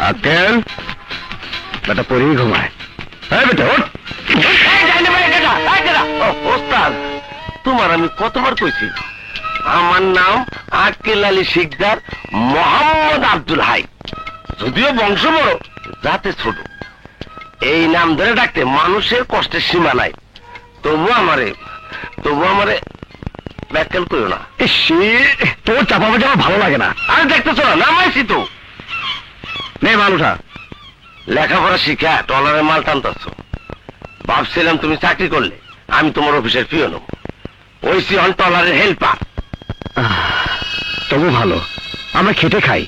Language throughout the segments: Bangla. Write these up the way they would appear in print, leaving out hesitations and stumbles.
আকেল বেটা পরেই ঘুমায়। হ্যাঁ বেটা ওঠ। ওস্তাদ, তোমার আমি কতবার কইছি আমার নাম আক্কেল আলী শিকদার মোহাম্মদ আব্দুল হাই, যদিও বংশ বড় জাতে ছোট। এই নাম ধরে ডাকতে মানুষের কষ্টের সীমা নাই। তবু আমারে ব্যাখ্যাল করো না। তোর চাপাবে যাওয়া ভালো লাগে না। আরে দেখতেছ না, নামাইছি তো। নে মাল উঠা। লেখাপড়া শিখা টলারের মাল টানতেছ। ভাবছিলাম তুমি চাকরি করলে আমি তোমার অফিসের পিও নেব, ওইসি অন টলারের হেল্পার। তবু ভালো, আমরা খেটে খাই,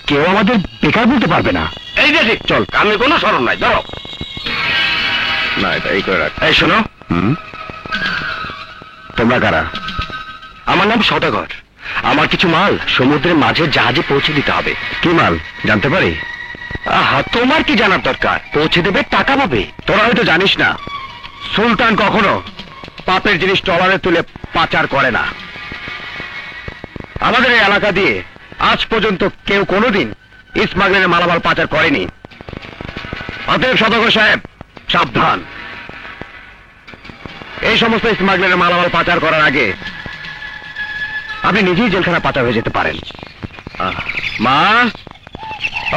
কেউ আমাদের বেকার বলতে পারবে না। এই যে ঠিক, চল, আমি কোনো শরম নাই। ধরো না, এটা এই করে রাখ। এই শোনো, তোমরা কারা? আমার নাম সদাগর। আমার কিছু মাল সমুদ্রের মাঝে জাহাজে পৌঁছে দিতে হবে। কি মাল জানতে পারি? আহা, তোমার কি জানার দরকার? পৌঁছে দেবে, টাকা পাবে। তোরা হয়তো জানিস না, সুলতান কখনো পাপের জিনিস ট্রলারে তুলে পাচার করে না। আমাদের এই এলাকা দিয়ে আজ পর্যন্ত কেউ কোনোদিন স্মাগলারের মালামাল পাচার করেনি। অতএব সদাগর সাহেব, সাবধান। এই সমস্ত স্মাগলারের মালামাল পাচার করার আগে আপনি নিজেই জেলখানা পাচার হয়ে যেতে পারেন। মা,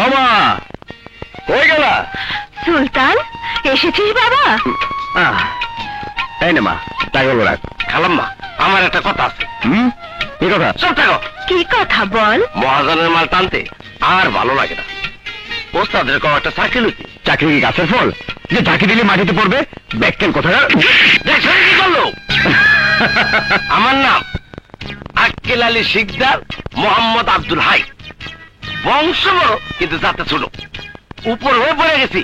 ও মা, কই গেলা? সুলতান, এসেছিস বাবা? তাই না মা, তাই হলো রাখ। খালাম্মা, আমার একটা কথা আছে। কি কথা? সব থাকো। কি কথা বল? মহাজনের মাল টানতে আর ভালো লাগে না। ওস্তাদের কম একটা চাকরি লইতে। চাকরি কি গাছের ফল যে ঝাঁকি দিলে মাটিতে পড়বে? ব্যাককেল কোথায়? দেখছেন কি করলো? আমার নাম আক্কেল আলী শিকদার মোহাম্মদ আব্দুল হাই। বংশ বড় কিন্তু জাতে ছোট। উপর হয়ে পড়ে গেছি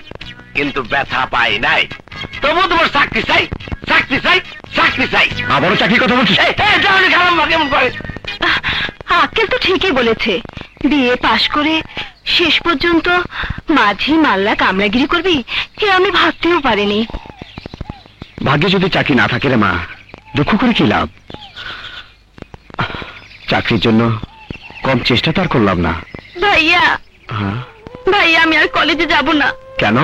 কিন্তু ব্যথা পাই নাই। তবু তোমার চাকরি চাই, চাকরি চাই, চাকরি চাই। আবারও চাকরির কথা বলছিস? খালাম্মা কেমন করে? আক্কেল তো ঠিকই বলেছে। বিএ পাশ করে শেষ পর্যন্ত মাঝি মাল্লা কামলাগিরি করবি, এ আমি ভাবতেও পারিনি। ভাগ্যে যদি চাকরি না থাকে রে মা, দুঃখ করে কি লাভ? চাকরির জন্য কম চেষ্টা তার করলাম না। ভাইয়া, ভাইয়া, আমি আর কলেজে যাব না। কেন?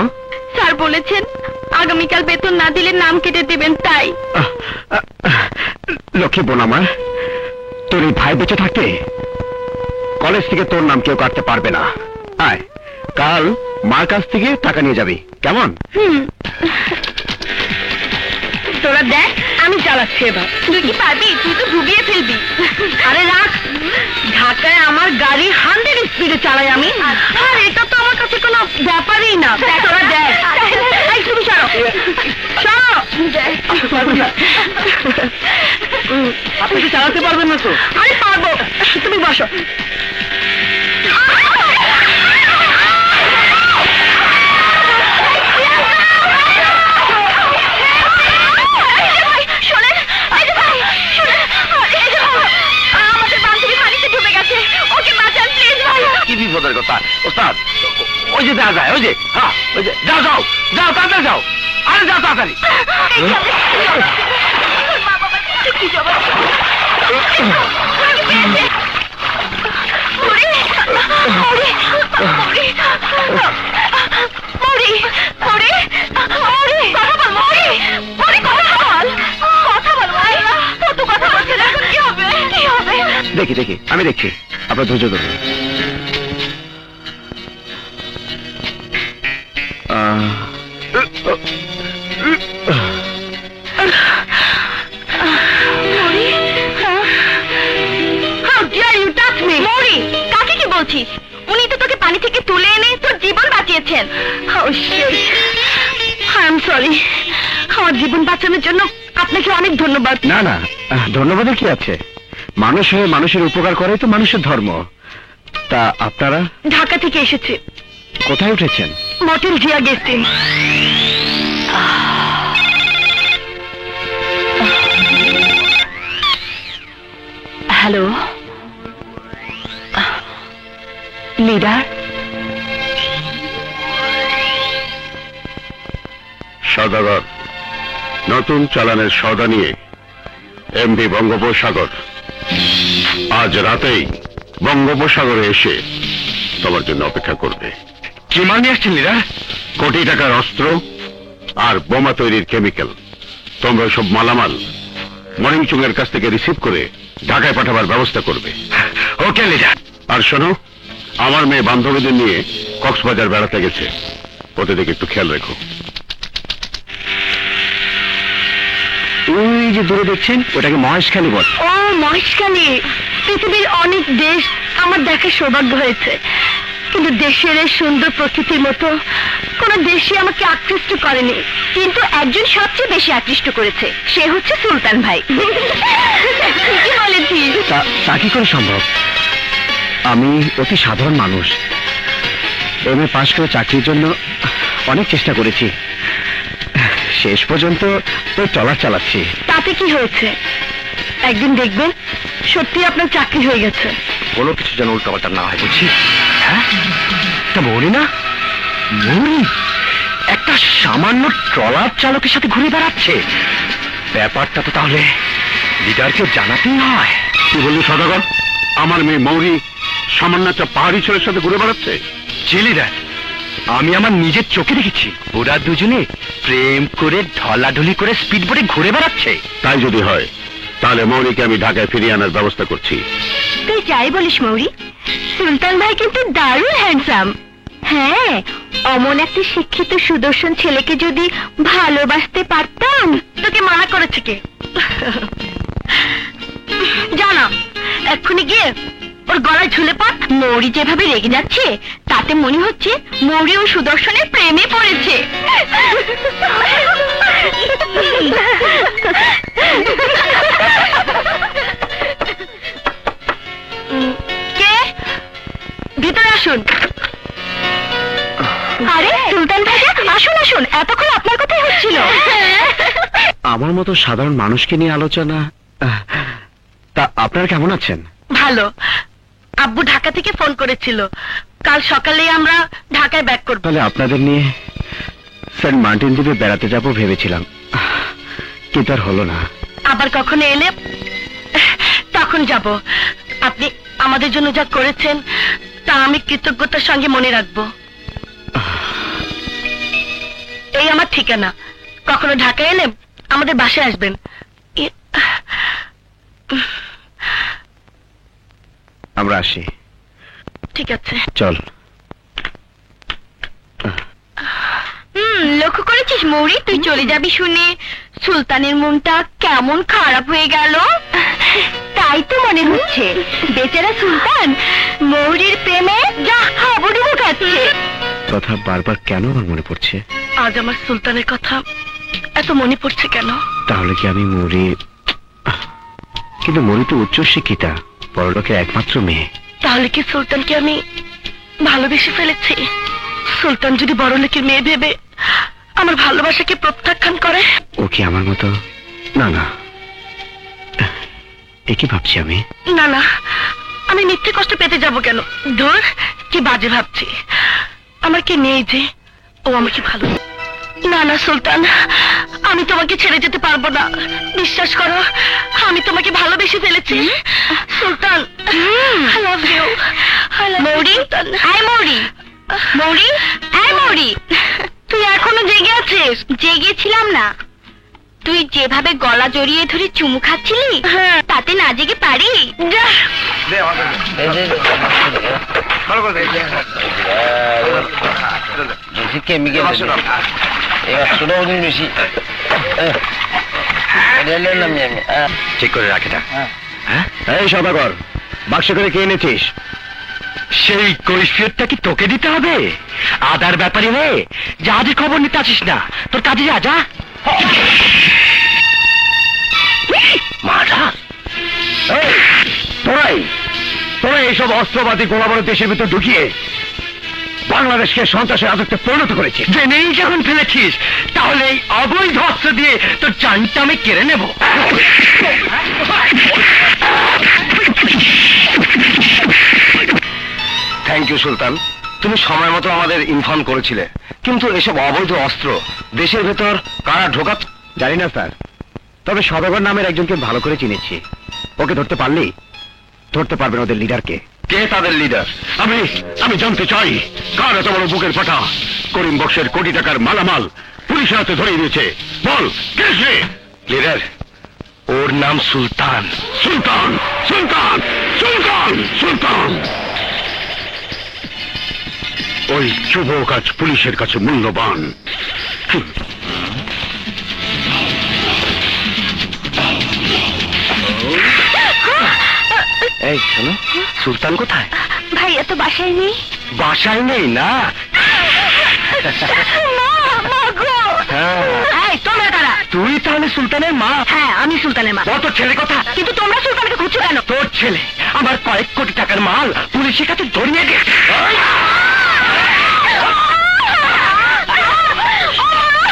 স্যার বলেছেন আগামীকাল বেতন না দিলে নাম কেটে দিবেন, তাই। লক্ষ্মী বোন আমার, তোর এই ভাই বেঁচে থাকতে কলেজ থেকে তোর নাম কেউ কাটতে পারবে না। আয়, কাল মার কাছ থেকে টাকা নিয়ে যাবি, কেমন? তোরা দেখ, আমি চালাচ্ছি এবার। তুই কি পারবি? তুই তো ডুবিয়ে ফেলবি। আরে রাখ, ঢাকায় আমার গাড়ি 100 স্পিডে চালাই আমি, আর এটা তো আমার কাছে কোনো ব্যাপারই না। তোরা দেখ। এই তুমি সরো, সরো। আপনি কি চালাতে পারবেন না তো? আরে পারবো, তুমি বসো। কি বিপদের কথা ওস্তাদ? ওই যে দেখা যায়, ওই যে, হ্যাঁ, ওই যে, যাও যাও যাও, তাড়াতাড়ি যাও। আরে যাও তাড়াতাড়ি। দেখি দেখি, আমি দেখছি, আপনার ধৈর্য ধরুন। কাকে কি বলছিস? উনি তো তোকে পানি থেকে তুলে এনে তোর জীবন বাঁচিয়েছেন। আই এম সরি, আমার জীবন বাঁচানোর জন্য আপনাকে অনেক ধন্যবাদ। না না, ধন্যবাদের কি আছে? মানুষ হয়ে মানুষের উপকার করে তো মানুষের ধর্ম। তা আপনারা? ঢাকা থেকে এসেছে। কোথায় উঠেছেন? Motel Zia guest inn. Hello leader. সদাগর, নতুন চালানের সওদা নিয়ে এমভি বঙ্গোপসাগর আজ রাতেই বঙ্গোপসাগরে এসে তোমার জন্য অপেক্ষা করবে। কি মাল নিয়ে আসছেন লিডার? কোটি টাকার অস্ত্র আর বোমা তৈরির কেমিক্যাল। তোমরা সব মালামাল মনিংচুং এর কাছ থেকে রিসিভ করে ঢাকায় পাঠাবার ব্যবস্থা করবে। ওকে লিডার। আর শোনো, আমার মেয়ে বান্ধবীদের নিয়ে কক্সবাজার বেড়াতে গেছে, ওদের দিকে একটু খেয়াল রেখো। ওই যে দূরে দেখছেন, ওটাকে মহেশখালী বল। ও মহেশখালী, পৃথিবীর অনেক দেশ আমার দেখার সৌভাগ্য হয়েছে, কিন্তু দেশের এই সুন্দর প্রকৃতির মতো কোন দেশে আমাকে আকৃষ্ট করেনি। কিন্তু একজন সবচেয়ে বেশি আকৃষ্ট করেছে, সে হচ্ছে সুলতান ভাই। কি বলেছিস? তা কি করে সম্ভব? আমি অতি সাধারণ মানুষ, এমএ পাশ করে চাকরির জন্য অনেক চেষ্টা করেছি, শেষ পর্যন্ত তো ট্রলার চালাচ্ছি। তাতে কি হয়েছে? একদিন দেখবেন সত্যি আপনার চাকরি হয়ে গেছে। কোনো কিছু যেন উল্টাপাল্টা না হয়, বুঝছি? হ্যাঁ, তা মৌরি না, মৌরি একটা সামান্য ট্রলার চালকের সাথে ঘুরে বেড়াচ্ছে। ব্যাপারটা তো তাহলে লিডারকে জানাতেই হয়। কি বললি সদাগর? আমার মেয়ে মৌরি সামান্য একটা পাহাড়ি ছেলের সাথে ঘুরে বেড়াচ্ছে? জি লিডার, আমি আমার নিজের চোখে দেখেছি, ওরা দুজনে প্রেম করে ঢলাঢলি করে স্পিড বোটে ঘুরে বেড়াচ্ছে। তাই যদি হয় তাহলে মৌরিকে আমি ঢাকায় ফিরিয়ে আনার ব্যবস্থা করছি। তুই যাই বলিস মৌরি, সুলতান ভাই কিন্তু দারুণ হ্যান্ডসাম। হ্যাঁ, অমন একটা শিক্ষিত সুদর্শন ছেলেকে যদি ভালোবাসতে পারতাম। তোকে মানা করেছে কে? জানা, এক্ষুনি গিয়ে ওর গলায় ঝুলে পড়। মৌরি যেভাবে রেগে যাচ্ছে তাতে মনে হচ্ছে মৌরি ও সুদর্শনের প্রেমে পড়েছে। কে? ভিতরে আসুন। আরে সুলতান ভাইয়া, আসুন আসুন, এতক্ষণ আপনার কথাই হচ্ছিল। আমার মতো সাধারণ মানুষকে নিয়ে আলোচনা। তা আপনারা কেমন আছেন? ভালো। আব্বু ঢাকা থেকে ফোন করেছিল, কাল সকালেই আমরা ঢাকায় ব্যাক করব। তাহলে আপনাদের নিয়ে সেন্ট মার্টিন দ্বীপে বেড়াতে যাব ভেবেছিলাম, কিন্তু আর হলো না। আবার কখনো এলে তখন যাব। আপনি আমাদের জন্য যা করেছেন তা আমি কৃতজ্ঞতার সঙ্গে মনে রাখবো। এই আমার ঠিকানা, কখনো ঢাকায় এলে আমাদের বাসায় আসবেন। আমরা আসি। ঠিক আছে, চল। লক্ষ্য করেছিস মৌরি, তুই চলে যাবি শুনে সুলতানের মনটা কেমন খারাপ হয়ে গেল? তাই তো মনে হচ্ছে বেচারা সুলতান মৌরির প্রেমে যা হাবুডুবু খাচ্ছে। কথা বারবার কেন আমার মনে পড়ছে? আজ আমার সুলতানের কথা এত মনে পড়ছে কেন? তাহলে কি আমি মরি? কিন্তু মরি তো উচ্চ শিক্ষিতা, বড়লোকের একমাত্র মেয়ে। তাহলে কি সুলতানকে আমি ভালোবেসে ফেলেছি? সুলতান যদি বড়লোকের মেয়ে ভেবে আমার ভালোবাসাকে প্রত্যাখ্যান করে? ও কি আমার মতো? না না, একই ভাবছি আমি। না না, আমি মিথ্যে কষ্ট পেতে যাব কেন? ধুর, কি বাজে ভাবছি। আমার কি নেই যে ও আমাকে ভালো? না না সুলতান, আমি তোমাকে ছেড়ে যেতে পারবো না। বিশ্বাস করো, আমি তোমাকে ভালোবেসে ফেলেছি। সুলতান, I love you. মৌরি, আয় মৌরি, মৌরি, আয় মৌরি। তুই এখনো জেগে আছিস? জেগেছিলাম না, তুই যেভাবে গলা জড়িয়ে ধরে চুমু খাচ্ছিলি তাতে না জেগে পারি? যা। বেশি কেমিক্যাল বেশি ঠিক করে রাখ এটা। এই সদাগর, বাক্স করে কে এনেছিস? সেই কৈফিয়তটা কি তোকে দিতে হবে? আদার ব্যাপারে হয়ে জাহাজের খবর নিতে আসিস না, তোর কাজে যা। যা। তোরা এইসব অস্ত্রবাদী গোলাবারু দেশের ভিতর ঢুকিয়ে বাংলাদেশকে সন্ত্রাসের রাজত্বে পরিণত করেছিস। জেনেই যখন ফেলেছিস তাহলে এই অবৈধ অস্ত্র দিয়ে তোর জানটা আমি কেড়ে নেব। থ্যাংক ইউ সুলতান, তুমি সময় মতো আমাদের ইনফর্ম করেছিলে। কিন্তু এসব অবৈধ অস্ত্র দেশের ভেতর কারা ঢোকাত জানি না স্যার, তবে সদাগর নামের একজনকে ভালো করে চিনেছি। ওকে ধরতে পারলেই ধরতে পারবেন ওদের লিডারকে। কে তাদের লিডার? আমি আমি জানতে চাই কার এত বড় বুকের ফাটা করিম বক্সের কোটি টাকার মালামাল পুলিশের হাতে ধরিয়ে দিয়েছে। বল কে সে? লিডার, ওর নাম সুলতান। সুলতান, সুলতান, সুলতান, সুলতান। ওই যুবক আজ পুলিশের কাছে মূল্যবান। এই শোনো, সুলতান কোথায়? ভাইয়া তো বাসায় নেই। বাসায় নেই না? হ্যাঁ। এই, তোমরা কারা? তুই তাহলে সুলতানের মা? হ্যাঁ, আমি সুলতানের মা। কত ছেলে কথা। কিন্তু তোমরা সুলতানকে খুঁজছো কেন? তোর ছেলে আমার কয়েক কোটি টাকার মাল পুলিশের কাছে ধরিয়ে দিয়েছে।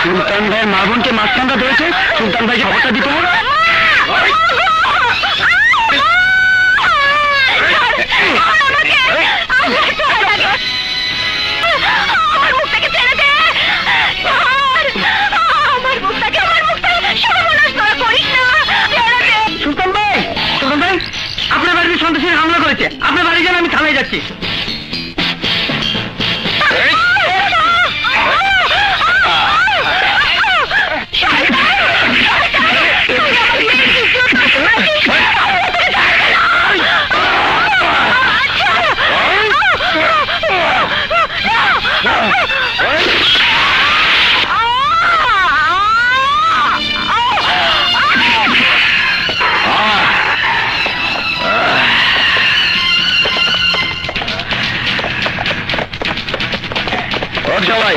সুলতান ভাই মা বোনকে মাঝখানটা ধরেছে, সুলতান ভাইকে খবরটা দিতে হবে। আমার মুখটাকে ছেড়ে দে। আমার মুখটাকে সর্বনাশ করা করিস না। ছেড়ে দে। সুলতান ভাই, সুলতান ভাই, আপনার বাড়িতে সন্ত্রাসীরা হামলা করেছে, আপনার বাড়ি যান, আমি থানায় যাচ্ছি। সবাই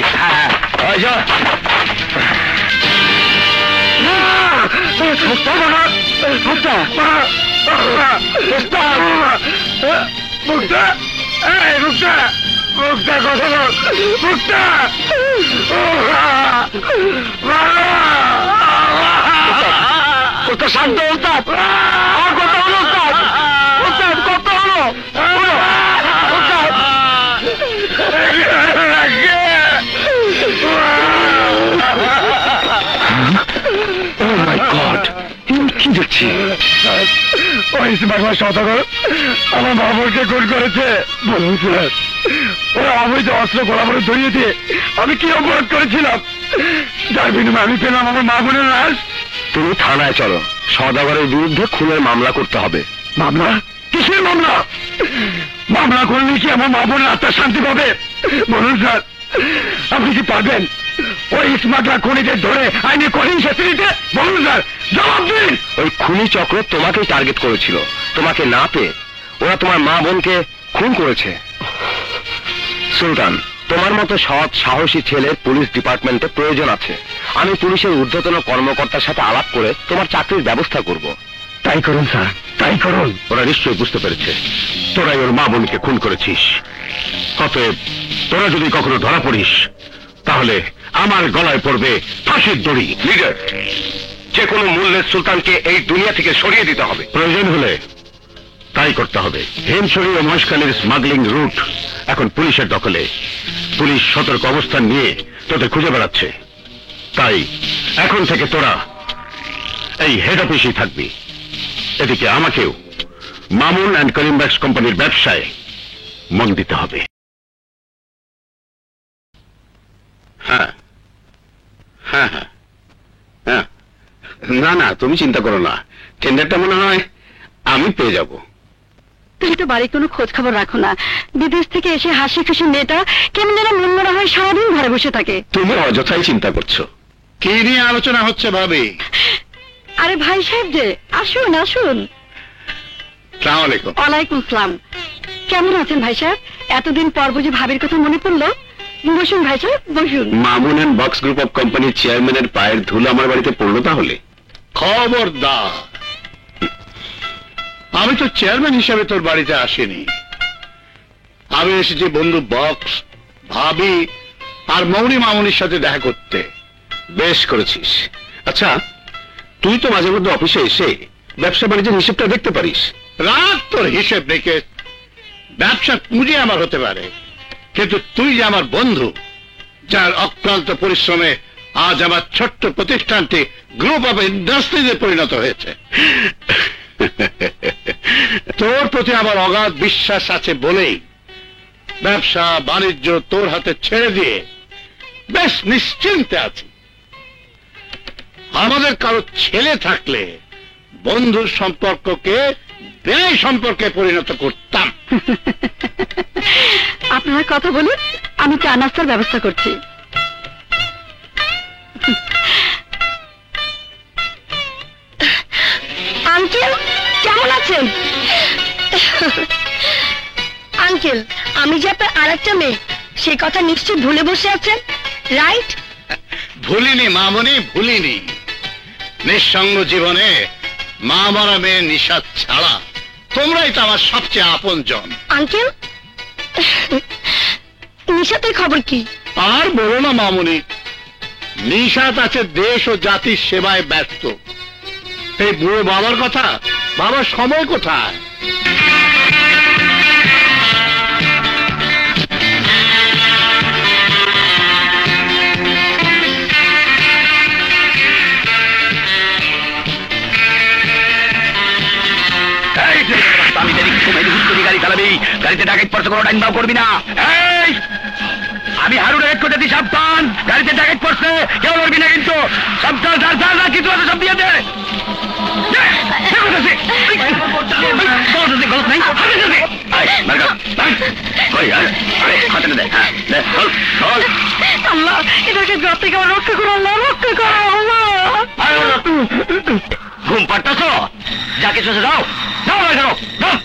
শান্ত ওস্তাদ, কত হলো ওস্তাদ? ওস্তাদ কত হলো? কি দেখছি? ওই বাংলার সদাগর আমার বাবুকে খুন করেছে। ওরা অবৈধ অস্ত্র গোলাবারুদ ধরিয়ে দিয়ে আমি কি অপরাধ করেছিলাম, যার বিনিময়ে আমি পেলাম আমার মা বোনের লাশ? তুমি থানায় চলো, সদাগরের বিরুদ্ধে খুনের মামলা করতে হবে। মামলা? কিসের মামলা? মামলা করলে কি আমার মা বোনের আত্মার শান্তি পাবে? বলুন স্যার, আপনি কি পারবেন ওই স্মাগলার খুনিদের ধরে আইনে কঠিন শাস্তি দিতে? বলুন স্যার, জবাব দিন। ওই খুনি চক্র তোমাকেই টার্গেট করেছিল, তোমাকে না পেয়ে ওরা তোমার মা বোনকে খুন করেছে। সুলতান, তোমার মতো সৎ সাহসী ছেলের পুলিশ ডিপার্টমেন্টে প্রয়োজন আছে। আমি পুলিশের ঊর্ধ্বতন কর্মকর্তার সাথে আলাপ করে তোমার চাকরির ব্যবস্থা করব। তাই করুন স্যার, তাই করুন। ওরা নিশ্চয়ই বুঝতে পেরেছে তোরাই ওর মা বোনকে খুন করেছিস। অতএব তোরা যদি কখনো ধরা পড়িস তাহলে আমার গলায় পড়বে ফাঁসির দড়ি। লিডার, যে কোনো মূল্যে সুলতানকে এই দুনিয়া থেকে সরিয়ে দিতে হবে। প্রয়োজন হলে তাই করতে হবে। হেমছড়ি ও মহেশখালীর স্মাগলিং রুট এখন পুলিশের দখলে। পুলিশ সতর্ক অবস্থান নিয়ে তোদের খুঁজে বেড়াচ্ছে। তাই এখন থেকে তোরা এই হেড অফিসেই থাকবি। এদিকে আমাকেও মামুন অ্যান্ড করিমব্যাক্স কোম্পানির ব্যবসায় মন দিতে হবে। হ্যাঁ হ্যাঁ হ্যাঁ হ্যাঁ, না না তুমি চিন্তা করো না, টেন্ডারটা মনে হয় আমি পেয়ে যাব। তুমি তো বাড়ি কোনো খোঁজ খবর রাখো না। বিদেশ থেকে এসে হাসি খুশি মেয়েটা কেমন যেন মন মরা হয়, সারাদিন ঘরে বসে থাকে। তুমি অযথাই চিন্তা করছো। কি নিয়ে আলোচনা হচ্ছে ভাবি? আরে ভাই সাহেব যে, আসুন আসুন। আসসালামু আলাইকুম। ওয়ালাইকুম আসসালাম। কেমন আছেন ভাই সাহেব? এতদিন পর বুঝি ভাবির কথা মনে পড়লো? বসুন ভাই সাহেব, বসুন। Mamun and box group of কোম্পানির চেয়ারম্যানের পায়ের ধুলো আমার বাড়িতে পড়লো তাহলে? খবরদার, আমি তো চেয়ারম্যান হিসাবে তোর বাড়িতে আসিনি। আমি এসেছি বন্ধু বক্স, ভাবি আর মৌনি মামুনির সাথে দেখা করতে। বেশ করেছিস। আচ্ছা, তুই তো মাঝে মধ্যে অফিসে এসে ব্যবসা বাণিজ্যের হিসেবটা দেখতে পারিস। রাত তোর হিসেব দেখে। ব্যবসার পুঁজি আমার হতে পারে, কিন্তু তুই যে আমার বন্ধু, যার অক্লান্ত পরিশ্রমে আজ আমার ছোট্ট প্রতিষ্ঠানটি গ্রুপ অফ ইন্ডাস্ট্রিজে পরিণত হয়েছে। তোর প্রতি আমার অগাধ বিশ্বাস আছে বলেই ব্যবসা বাণিজ্য তোর হাতে ছেড়ে দিয়ে বেশ নিশ্চিন্তে আছি। আমাদের কারো ছেলে থাকলে বন্ধুর সম্পর্ককে ব্যয় সম্পর্কে পরিণত করতাম। আপনারা কথা বলুন, আমি চা নাস্তার ব্যবস্থা করছি। আঙ্কেল কেমন আছেন? আঙ্কেল, আমি যে আপনার আরেকটা মেয়ে, সে কথা নিশ্চয় ভুলে বসে আছেন, রাইট? ভুলিনি মামনি, ভুলিনি। নিঃসঙ্গ জীবনে মা মরা মেয়ে নিশাদ ছাড়া তোমরাই তো আমার সবচেয়ে আপন জন। আঙ্কেল, নিশাতের খবর কি? আর বলো না মামনি, নিশাত আছে দেশ ও জাতির সেবায় ব্যস্ত। এই বুড়ো বাবার কথা, বাবার সময় কোথায়? আমি দেখি সময় হুট করে গাড়ি চালাবি, গাড়িতে ডাকাত পড়ছে, কোনো টাইম দাও করবি না। এই আমি হারু ডাকাত করতে সাবধান, গাড়িতে ডাকাত পড়ছে, কেউ লড়বি না কিন্তু। সাবধান, সাবধান, কিছু আছে সব দিয়ে দে। আল্লাহ, এটাকে গ্রাম থেকে আমার রক্ষা করো, আল্লাহ রক্ষা করো, আল্লাহ। ঘুম পাড়তাছ, যা কিছু আছে যাও, যাও, যাও, যাও।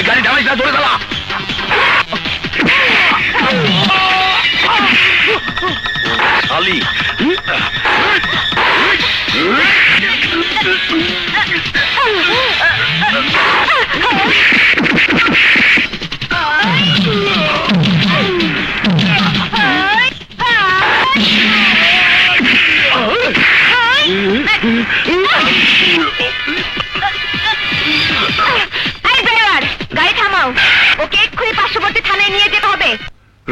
গাড়ি ঢামাইস না, ধরে চালা। শালি গাড়ি থামাও, ওকে এক্ষুনি পার্শ্ববর্তী থানায় নিয়ে যেতে হবে।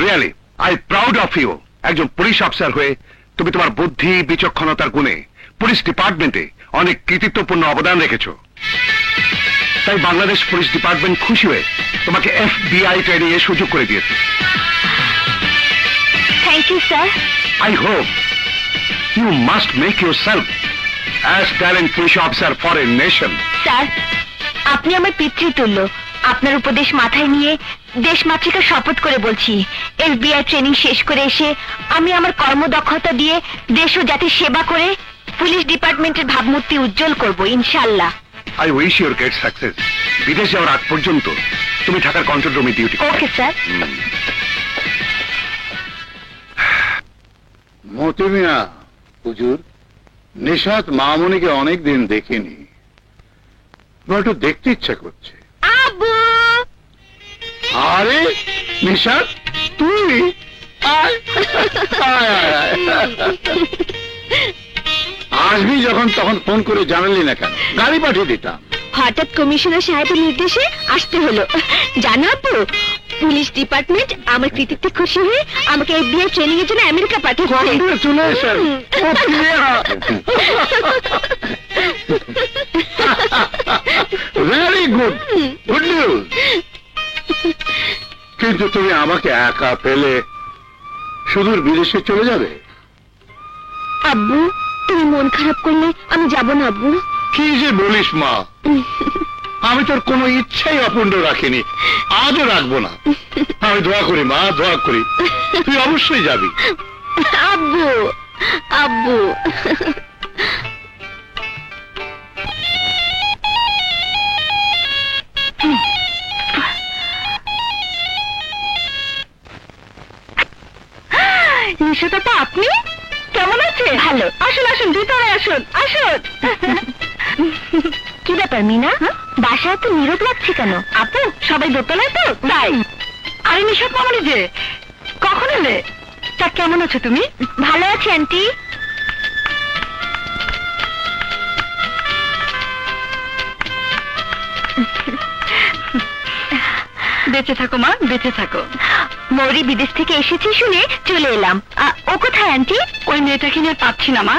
Really I proud of you. একজন পুলিশ অফিসার হয়ে তুমি তোমার বুদ্ধি বিচক্ষণতার গুণে পুলিশ ডিপার্টমেন্টে অনেক কৃতিত্বপূর্ণ অবদান রেখেছো। তাই বাংলাদেশ পুলিশ ডিপার্টমেন্ট খুশি হয়ে তোমাকে FBI ট্রেনিং এর সুযোগ করে দিয়েছে। Thank you sir. I hope you must make yourself as talent police officer for a nation. Sir, আপনি আমার পিতৃতুল্য। আপনার উপদেশ মাথায় নিয়ে দেশমাতৃকা শপথ করে বলছি, FBI ট্রেনিং শেষ করে এসে আমি আমার কর্মদক্ষতা দিয়ে দেশ ও জাতির সেবা করে পুলিশ ডিপার্টমেন্টের ভাবমূর্তি উজ্জ্বল করব ইনশাআল্লাহ। I wish your great success. বিদেশ যাওয়ার আগ পর্যন্ত তুমি ঢাকার কন্ট্রোল রুমে ডিউটি করো। Okay sir. মতি মিয়া, হুজুর, নিশাত মামনিকে অনেকদিন দেখিনি, একটু দেখতে ইচ্ছা করছে। আব্বু, আরে নিশাত, তুই আয়, আয়, আয়, আয়। আসবি যখন তখন ফোন করে জানালি না কেন? গাড়ি পাঠিয়ে দিতাম। হঠাৎ কমিশনার সাহেবের নির্দেশে আসতে হলো। জানো আব্বু, পুলিশ ডিপার্টমেন্ট আমার কৃতিত্বে খুশি হয়ে আমাকে FBI ট্রেনিং এর জন্য আমেরিকা পাঠিয়েছে। Congratulations! Very good, good news. কিন্তু তুমি আমাকে একা পেলে সুদূর বিদেশে চলে যাবে? আব্বু, তুমি মন খারাপ করলে আমি যাব না আব্বু। কি যে বলিস মা, আমি তোর কোনো ইচ্ছাই অপূর্ণ রাখিনি, আজও রাখবো না। আমি দোয়া করি মা, দোয়া করি তুই অবশ্যই যাবি। আব্বু, আব্বু। নিশাতা, আপনি কেমন আছেন? ভালো। আসুন আসুন, ভিতরে আসুন, আসুন। কি ব্যাপার মিনা, বাসায় তো নীরব লাগছে কেন? আপু, সবাই দোতলায় তো তাই। আরে নিশাত মামনি যে, কখন এলে? তা কেমন আছো তুমি? ভালো আছি আন্টি। বেঁচে থাকো মা, বেঁচে থাকো। মৌরি বিদেশ থেকে এসেছি শুনে চলে এলাম। ও কোথায় আন্টি? ওই মেয়েটাকে নিয়ে পাচ্ছি না মা।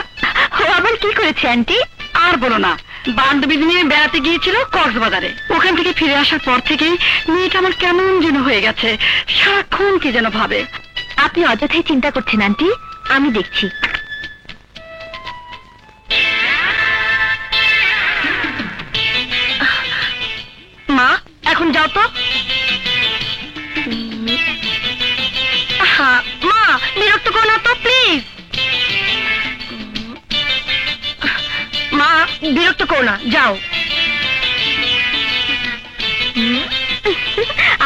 ও আবার কি করেছে আন্টি? আর বলো না, বান্ধবী নিয়ে বেড়াতে গিয়েছিল কক্সবাজারে। ওখান থেকে ফিরে আসার পর থেকেই মেয়েটা আমার কেমন যেন হয়ে গেছে, সারাক্ষণ কি যেন ভাবে। আপনি অযথাই চিন্তা করছেন আন্টি, আমি দেখছি। মা এখন যাও তো। মা বিরক্ত করো না তো প্লিজ। মা বিরক্ত করো না, যাও।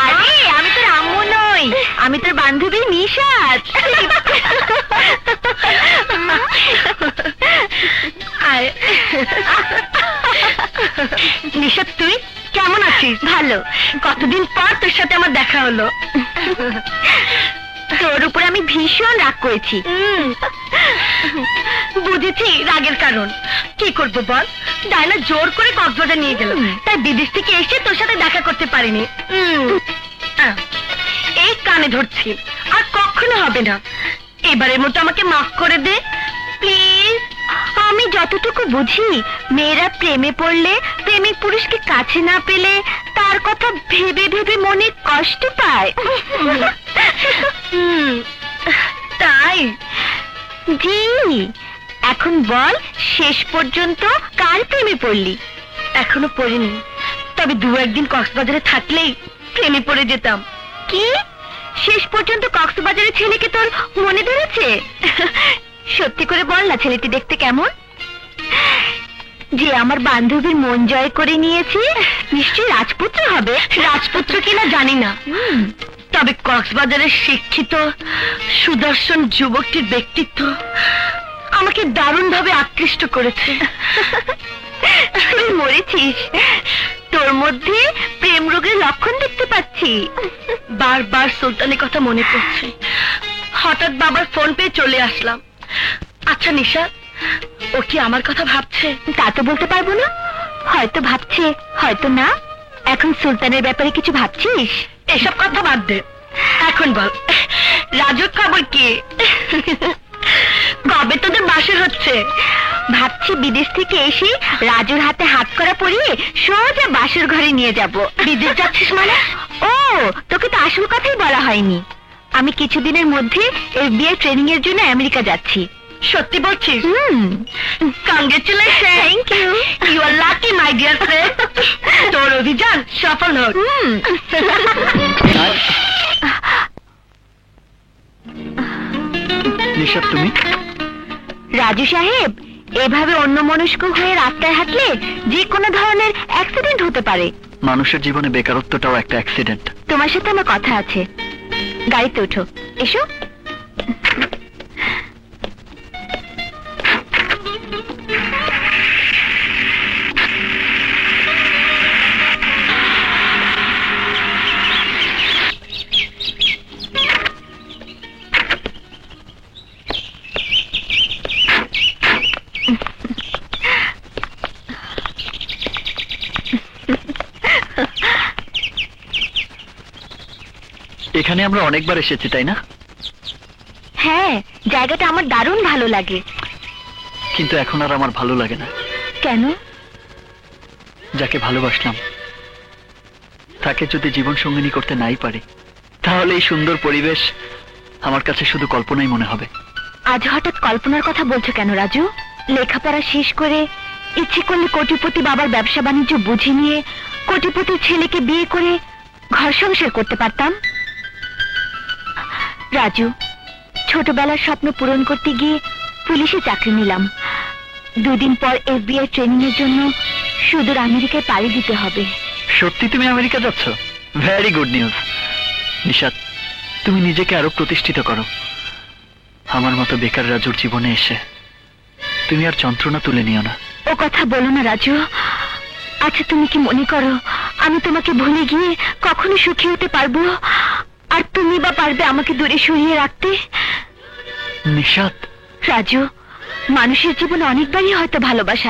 আরে আমি তোর আম্মু নই, আমি তোর বান্ধবী নিশাত। নিশাত তুই কেমন আছিস? ভালো। কতদিন পর তোর সাথে আমার দেখা হলো। তোর উপর আমি ভীষণ রাগ করেছি। বুঝেছি রাগের কারণ। কি করবো বল, ডায়না জোর করে কক্সবাজার নিয়ে গেল, তাই বিদেশ থেকে এসে তোর সাথে দেখা করতে পারিনি। এই কানে ধরছি, আর কখনো হবে না। এবারের মতো আমাকে মাফ করে দে প্লিজ। আমি যতটুকু বুঝি, মেয়েরা প্রেমে পড়লে প্রেমিক পুরুষকে কাছে না পেলে তার কথা ভেবে ভেবে মনে কষ্ট পায়। তাই? জি। এখন বল, শেষ পর্যন্ত কার প্রেমে পড়লি? এখনো পড়িনি, তবে দু একদিন কক্সবাজারে থাকলেই প্রেমে পড়ে যেতাম। কি? শেষ পর্যন্ত কক্সবাজারের ছেলেকে তোর মনে ধরেছে? সত্যি করে বল না, ছেলেটি দেখতে কেমন? যে আমার বান্ধবীর মন জয় করে নিয়েছে, নিশ্চয়ই রাজপুত্র হবে। রাজপুত্র কিনা জানি না, তবে কক্সবাজারের শিক্ষিত সুদর্শন যুবকটির ব্যক্তিত্ব আমাকে দারুণ ভাবে আকৃষ্ট করেছে। তুই মরেছিস, তোর মধ্যে প্রেম রোগের লক্ষণ দেখতে পাচ্ছি। বারবার সুলতানের কথা মনে পড়ছে, হঠাৎ বাবার ফোন পেয়ে চলে আসলাম। আচ্ছা নিশা, ও কি আমার কথা ভাবছে? তা তো বলতে পারবো না, হয়তো ভাবছে, হয়তো না। এখন সুলতানের ব্যাপারে কিছু ভাবছিস? এসব কথা বাদ দে, এখন বল রাজুর খবর কি? কবে তোদের বাসর হচ্ছে? ভাবছি বিদেশ থেকে এসে রাজুর হাতে হাত করা পরিয়ে সোজা বাসর ঘরে নিয়ে যাব। বিদেশ যাচ্ছিস মানে? ও, তোকে তো আসল কথাই বলা হয়নি। আমি কিছুদিনের মধ্যে FBI ট্রেনিং এর জন্য আমেরিকা যাচ্ছি। সত্যি বলছিস? Congratulation. Thank you. You are lucky my dear friend. তোর অভিযান সফল হোক। নিশাত তুমি? রাজু সাহেব, এভাবে অন্যমনস্ক হয়ে রাস্তায় হাঁটলে যে কোনো ধরনের অ্যাক্সিডেন্ট হতে পারে। মানুষের জীবনে বেকারত্বটাও একটা অ্যাক্সিডেন্ট। তোমার সাথে আমার কথা আছে, গাড়িতে ওঠো। এসো। এখানে আমরা অনেকবার এসেছি, তাই না? হ্যাঁ, জায়গাটা আমার দারুণ ভালো লাগে। কিন্তু এখন আর আমার ভালো লাগে না। কেন? যাকে ভালোবাসলাম তাকে যদি জীবন সঙ্গিনী করতে নাই পারি, তাহলে এই সুন্দর পরিবেশ আমার কাছে শুধু কল্পনাই মনে হবে। আজ হঠাৎ কল্পনার কথা বলছো কেন রাজু? লেখাপড়া শেষ করে ইচ্ছে করলে কোটিপতি বাবার ব্যবসা বাণিজ্য বুঝে নিয়ে কোটিপতির ছেলেকে বিয়ে করে ঘর সংসার করতে পারতাম। রাজু, ছোটবেলার স্বপ্ন পূরণ করতে গিয়ে পুলিশে চাকরি নিলাম। দুদিন পর FBI ট্রেনিং এর জন্য সুদূর আমেরিকায় পাড়ি দিতে হবে। সত্যি তুমি আমেরিকা যাচ্ছ? Very good news. নিশাত, তুমি নিজেকে আরো প্রতিষ্ঠিত করো। আমার মতো বেকার রাজুর জীবনে এসে তুমি আর যন্ত্রণা তুলে নিও না। ও কথা বলো না রাজু। আচ্ছা, তুমি কি মনে করো আমি তোমাকে ভুলে গিয়ে কখনো সুখী হতে পারবো? আর তুমি বা পারবে আমাকে দূরে সরিয়ে রাখতে? নিশাত, রাজু, মানুষের জীবনে অনেকবারই হয়তো ভালোবাসা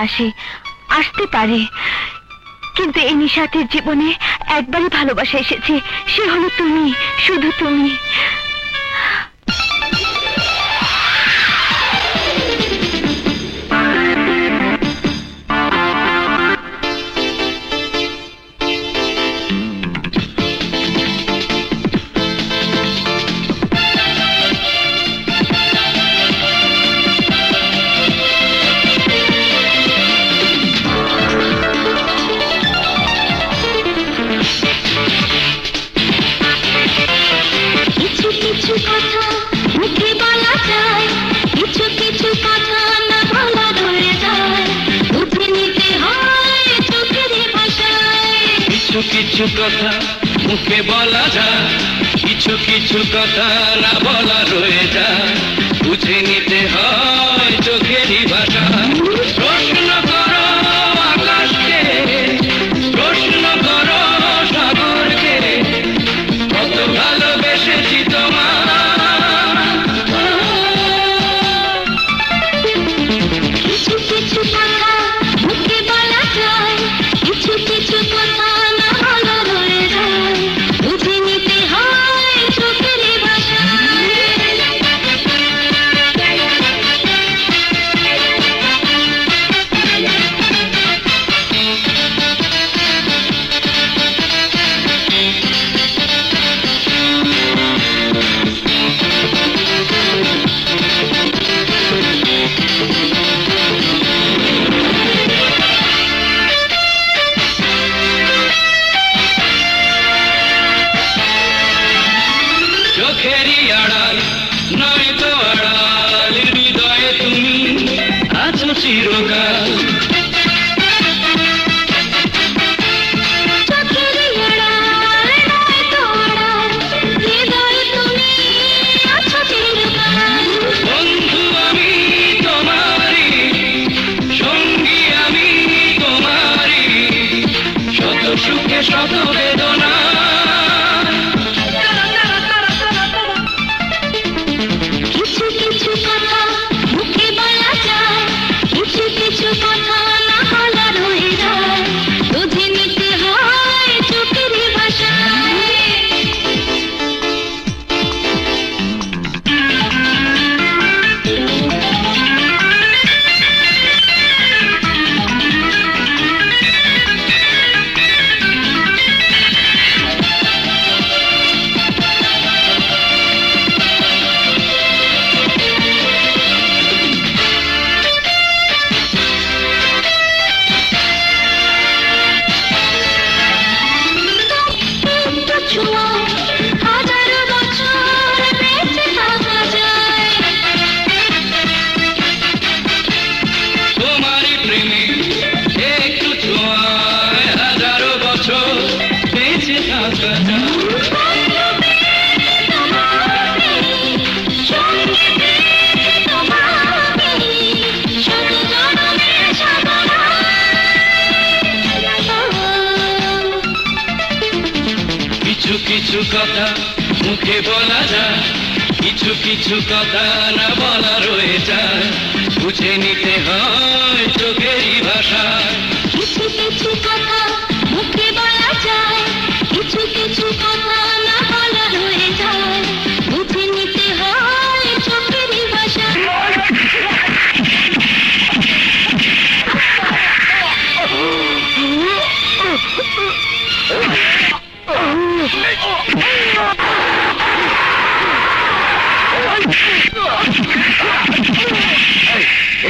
আসতে পারে, কিন্তু এই নিশাতের জীবনে একবারই ভালোবাসা এসেছে, সে হলো তুমি, শুধু তুমি। কিছু কথা মুখে বলা যায়, কিছু কিছু কথা না বলা রয়ে যায়, বুঝে নিতে হয় চোখেরই ভাষা। প্রশ্ন করো আকাশকে, প্রশ্ন করো সাগরকে, কত ভালোবেসেছি তোমার। কিছু কিছু কথা মুখে বলা যায়, কিছু কিছু কথা না বলা রয়ে যায়, বুঝে নিতে হয় চোখের ভাষা। চোখেরই আড়াল নয় তো আড়াল, হৃদয়ে তুমি আছো চিরকাল। চোখের আড়াল নয় তো আড়াল, হৃদয়ে তুমি আছো চিরকাল। বন্ধু আমি তোমারি, সঙ্গী আমি তোমারি, শত সুখে শত বেদনা। কিছু কিছু কথা মুখে বলা যায়, কিছু কিছু কথা না বলা রয়ে যায়, বুঝে নিতে হয় চোখের ভাষা। একটু ছোঁয়ায় হাজারো বছর বেঁচে থাকা যায়। তোমারই প্রেমে একটু ছোঁয়ায় হাজারো বছর বেঁচে থাকা যায়। কিছু কিছু কথা মুখে বলা যায়, কিছু কিছু কথা না বলা রয়ে যায়, বুঝে নিতে হয় চোখেরই ভাষা। কিছু কিছু কথা মুখে বলা যায়, কিছু কিছু কথা না বলা রয়ে যায়, বুঝে নিতে হয় চোখের ভাষা।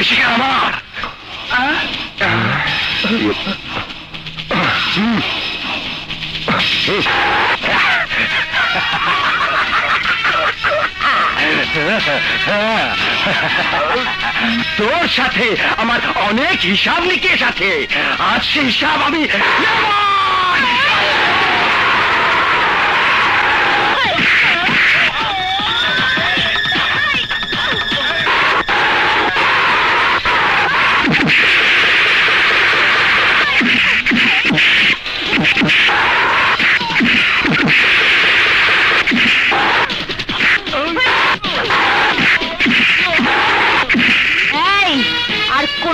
এসে আমার তোর সাথে আমার অনেক হিসাব নিকেশ আছে, আজ সে হিসাব আমি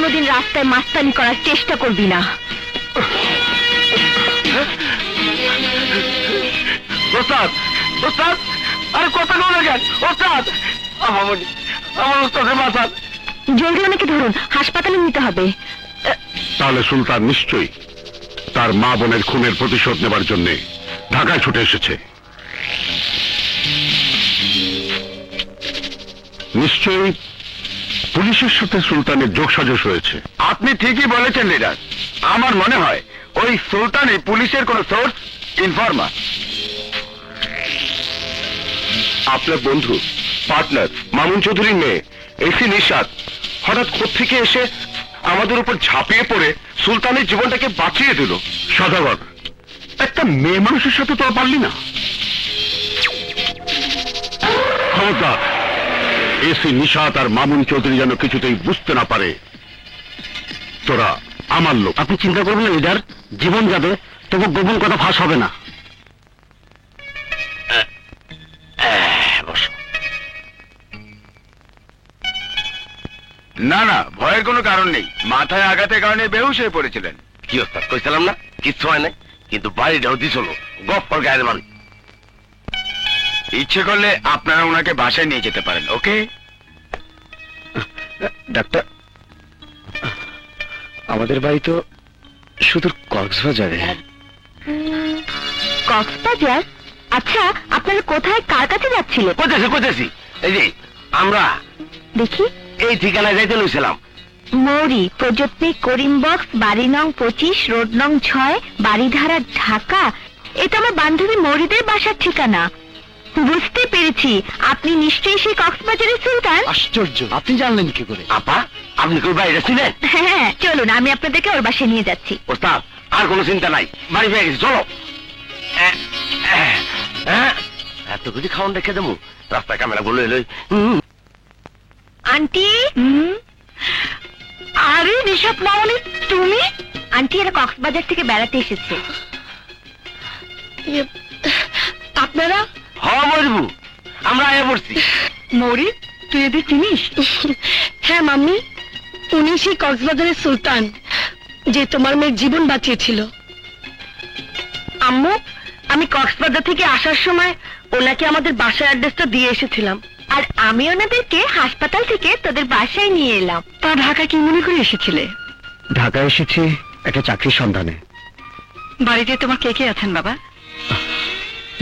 কোনোদিন রাস্তায় মাস্তানি করার চেষ্টা করবি না। ওস্তাদ, ওস্তাদ, আরে কথা বলে যান ওস্তাদ। আমার ওস্তাদের মাথা। জলদি ওনাকে ধরুন, হাসপাতালে নিতে হবে। তাহলে সুলতান নিশ্চয়ই তার মা বোনের খুনের প্রতিশোধ নেবার জন্য ঢাকায় ছুটে এসেছে। নিশ্চয়ই পুলিশের সাথে সুলতানের যোগসাজশ হয়েছে। আপনি ঠিকই বলেছেন লিডার। আমার মনে হয় ওই সুলতানই পুলিশের কোন সোর্স, ইনফরমার। আপনার বন্ধু, পার্টনার মামুন চৌধুরীর মেয়ে এসি নিশাত হঠাৎ কোত্থেকে এসে আমাদের উপর ঝাঁপিয়ে পড়ে সুলতানের জীবনটাকে বাঁচিয়ে দিল। সদাগর, একটা মেয়ে মানুষের সাথে তো আর পারলি না। ক্ষমতা এসি নিশাত আর মামুন চৌধুরী যেন কিছুতেই বুঝতে না পারে তোরা আমার লোক। আপনি চিন্তা করবেন না লিডার, জীবন যাবে তবু গোপন কথা ফাঁস হবে না। না না, ভয়ের কোনো কারণ নেই। মাথায় আঘাতের কারণে বেহুশ হয়ে পড়েছিলেন। কি ওস্তাদ, কইছিলাম না কিচ্ছু হয় নাই, কিন্তু বাড়িটাও দিছিল গপ্পর গায়ের মানুষ। ইচ্ছে করলে আপনারা ওনাকে বাসায় নিয়ে যেতে পারেন। ওকে ডাক্তার, আমাদের বাড়ি তো শুধু কক্সবাজারে। কক্সবাজার? আচ্ছা, আপনারা কোথায় কার কাছে যাচ্ছিলেন? কোথাছি এই যে আমরা দেখি। এই ঠিকানায় যাইতে লইছিলাম। মৌরি, প্রযত্নে করিমবক্স, বাড়ি নং 25, রোড নং 6, বাড়িধারা, ঢাকা। এটা আমার বান্ধবী মৌরিদের বাসার ঠিকানা। বুঝতে পেরেছি, আপনি নিশ্চয়ই সেই কক্সবাজারের সুলতান। আশ্চর্য, আপনি জানলেন কি করে? আপা, আপনি কই বাইরে ছিলেন? হ্যাঁ, চলুন আমি আপনাদেরকে ওর বাসায় নিয়ে যাচ্ছি। ওস্তাদ, আর কোনো চিন্তা নাই, বাড়ি পেয়ে গেছি, চলো। এত কিছু খাওয়ান রেখে দেবো, রাস্তায় ক্যামেরা গুলো এলো। আন্টি। আরে নিশাত মামনি, তুমি? আন্টি, এরা কক্সবাজার থেকে বেড়াতে এসেছে। আপনারা? হ্যাঁ মরবু, আমরা আয়া পড়ছি। মৌরি, তুই এদের চিনিস? হ্যাঁ মাম্মি, উনি সেই কক্সবাজারের সুলতান যে তোমার মেয়ের জীবন বাঁচিয়েছিল। আম্মু, আমি কক্সবাজার থেকে আসার সময় ওনাকে আমাদের বাসার অ্যাড্রেসটা দিয়ে এসেছিলাম, আর আমি ওনাদেরকে হাসপাতাল থেকে তোদের বাসায় নিয়ে এলাম। তা ঢাকা কি মনে করে এসেছিলে? ঢাকায় এসেছি একটা চাকরির সন্ধানে। বাড়িতে তোমার কে কে আছেন বাবা?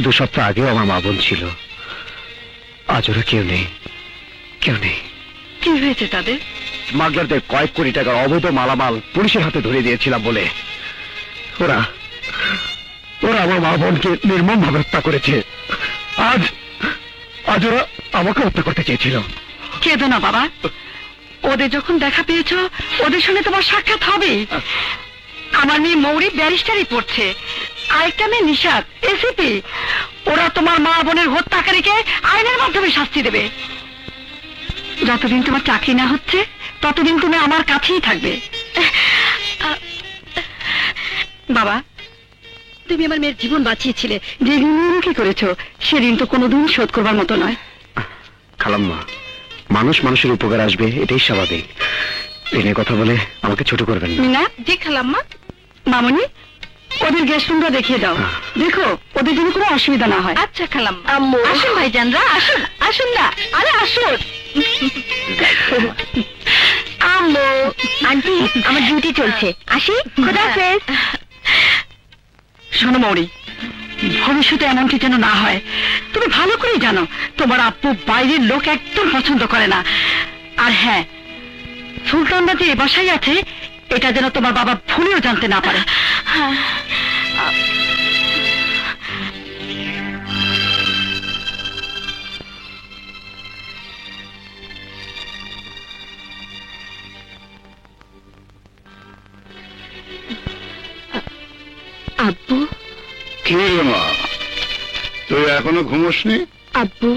2 সপ্তাহ আগেও আমার মা বোন ছিল, আজ ওরা কেউ নেই, কেউ নেই। কি হয়েছে তাদের? স্মাগলারদের কয়েক কোটি টাকার অবৈধ মালামাল পুলিশের হাতে ধরে দিয়েছিলাম বলে ওরা আমার মা বোনকে নির্মম ভাবে হত্যা করেছে। আজ ওরা আমাকে হত্যা করতে চেয়েছিল। কেঁদো না বাবা, ওদের যখন দেখা পেয়েছো ওদের সঙ্গে তোমার সাক্ষাৎ হবে। আমার মেয়ে মৌরি ব্যারিস্টারি পড়ছে, আরেকটা মেয়ে নিশাত এসিপি। ওরা তোমার মা বোনের হত্যাকারীকে আইনের মাধ্যমে শাস্তি দেবে। যতদিন তোমার চাকরি না হচ্ছে ততদিন তুমি আমার কাছেই থাকবে। বাবা, তুমি আমার মেয়ের জীবন বাঁচিয়েছিলে, যে ঋণ কি করেছো সে ঋণ তো কোনোদিন শোধ করবার মতো নয়। খালাম্মা, মানুষ মানুষের উপকার আসবে, এটাই স্বাভাবিক। এনে কথা বলে আমাকে ছোট করবেন না। মিনা, জি খালাম্মা। মামনি, ওদের গেস্ট রুমটা দেখিয়ে দাও, দেখো ওদের জন্য কোনো অসুবিধা না হয়। আচ্ছা খালাম্মা। আম্মু, আসুন ভাইজানরা, আসুন আসুন না, আরে আসুন। আম্মু। আন্টি, আমার ডিউটি চলছে, আসি, খোদা হাফেজ। শোনো মৌরি, ভবিষ্যতে এমনটি যেন না হয়। তুমি ভালো করেই জানো তোমার আব্বু বাইরের লোক একদম পছন্দ করে না। আর হ্যাঁ, সুলতানরা যে এ বাসায় আছে এটা যেন তোমার বাবা ভুলেও জানতে না পারে। আব্বু, কি রে মা, তুই এখনো ঘুমোসনি? আব্বু,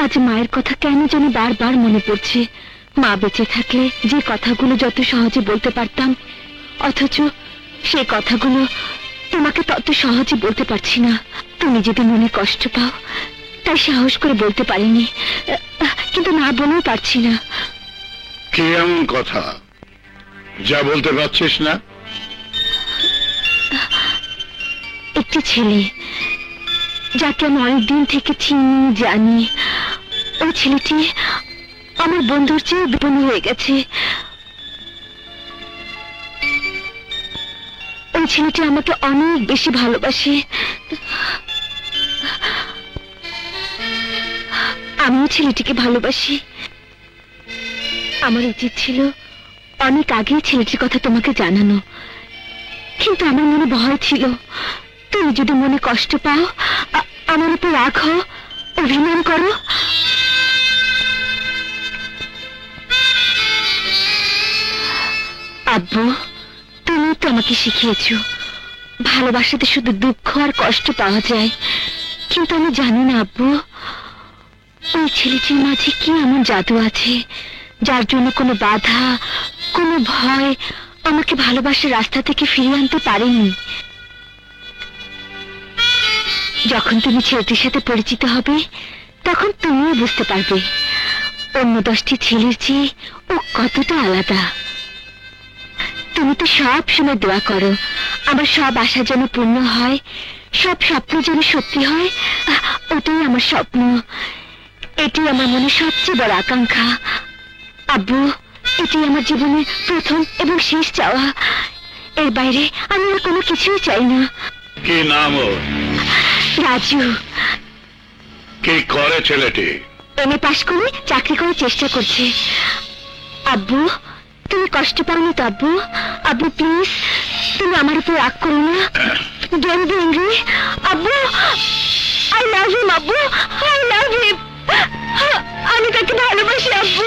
আজ মায়ের কথা কেন যেন বারবার মনে পড়ছে। মা বেঁচে থাকলে যে কথাগুলো যত সহজে বলতে পারতাম, অথচ সেই কথাগুলো তোমাকে তত সহজে বলতে পারছি না। তুমি যদি মনে কষ্ট পাও তাই সাহস করে বলতে পারিনি, কিন্তু না বলেও পারছি না। কি এমন কথা যা বলতে পারছিস না? একটি ছেলে যাকে আমি অনেকদিন থেকে চিনি জানি, ওই ছেলেটি আমার বন্ধুর চেয়ে বিপন্ন হয়ে গেছে। ওই ছেলেটি আমাকে অনেক বেশি ভালোবাসে। আমিও ছেলেটিকে ভালোবাসি। আমার উচিত ছিল অনেক আগেই ছেলেটির কথা তোমাকে জানানো, কিন্তু আমার মনে ভয় ছিল তুমি যদি মনে কষ্ট পাও, আমার উপর রাগ হও, অভিমান করো। আব্বু, তুমি তো আমাকে শিখিয়েছো ভালোবাসাতে শুধু দুঃখ আর কষ্ট পাওয়া যায়, কিন্তু আমি জানি না আব্বু, ওই ছেলেটির মাঝে কি এমন জাদু আছে যার জন্য কোনো বাধা, কোনো ভয় আমাকে ভালোবাসার রাস্তা থেকে ফিরিয়ে আনতে পারেনি। যখন তুমি ছেলেটির সাথে পরিচিত হবে, তখন তুমিও বুঝতে পারবে অন্য 10টি ছেলের চেয়ে ও কতটা আলাদা। তুমি তো সব সময় দোয়া করো আমার সব আশা যেন পূর্ণ হয়, সব স্বপ্ন যেন সত্যি হয়। ওটাই আমার স্বপ্ন, এটাই আমার মনে সবচেয়ে বড় আকাঙ্ক্ষা। আব্বু, এটাই আমার জীবনের প্রথম এবং শেষ চাওয়া। এর বাইরে আমি আর কোনো কিছুই চাই না। কি নাম ওর? রাজু। কি করে ছেলেটি? এমএ পাশ করে চাকরি করার চেষ্টা করছে। আব্বু, তুমি কষ্ট পাওনি তো আব্বু? আব্বু প্লিজ, তুমি আমার উপর রাগ করো না। ডোন্ট বি অ্যাংরি আব্বু। আই লাভ হিম আব্বু, আই লাভ হিম। আমি তাকে ভালোবাসি আব্বু,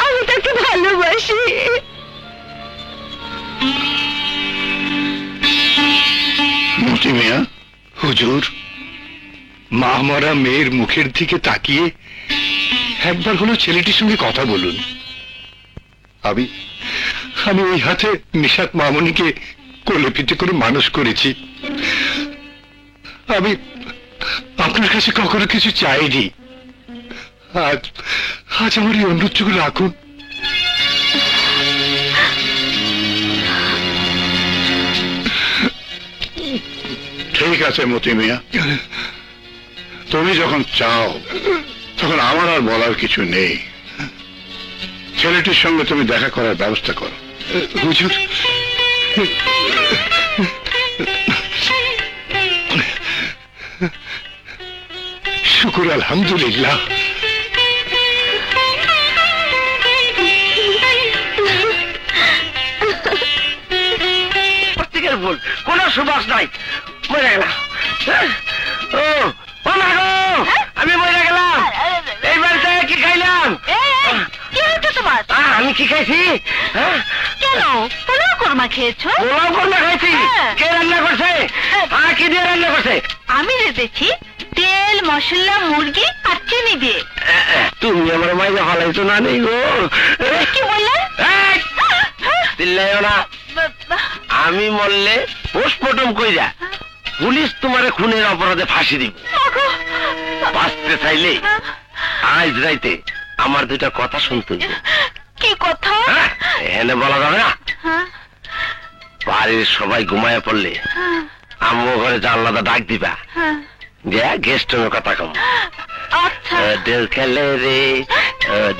আমি তাকে ভালোবাসি। মতি মিয়া, হুজুর, মা মরা মেয়ের মুখের দিকে তাকিয়ে একবার হলো ছেলেটির সঙ্গে কথা বলুন। আমি ওই হাতে নিশাত মামনিকে কোলে পিঠে করে মানুষ করেছি। আমি আপনার কাছে কখনো কিছু চাইনি। আজ আমার এই অনুরোধটুকু রাখুন। ঠিক আছে মতি মিয়া, তুমি যখন চাও তখন আমার আর বলার কিছু নেই। ছেলেটির সঙ্গে তুমি দেখা করার ব্যবস্থা করো। হুজুর, শুকুর আলহামদুলিল্লাহ। ভুল, কোন সুবাস নাই। মরে গেলাম। ও মা গো, আমি মরে গেলাম। এই বাড়িতে কি খাইলাম? কি হয়েছে তোমার? আমি কি খাইছি? কেন পোলাও কোরমা খেয়েছো? পোলাও কোরমা খাইছি? কে রান্না করছে? কি দিয়ে রান্না করছে? আমি রেঁধেছি তেল, মশলা, মুরগি আর চিনি দিয়ে। তুমি আমার মাইয়া হলাইছো না নেই গো। কি বললে? চিল্লাইও না। আমি মরলে পোস্টমর্টম কইরা পুলিশ তোমারে খুনের অপরাধে ফাঁসি দিব। বাঁচতে চাইলে আজ রাইতে আমার দুইটা কথা শুনতে। কি কথা? এনে বলা যাবে না। বাড়ির সবাই ঘুমায় পড়লে আম্মু ঘরে জানলাটা ডাক দিবা, গেস্ট রুমের কথা কম। আচ্ছা। দেউ খেলে রে,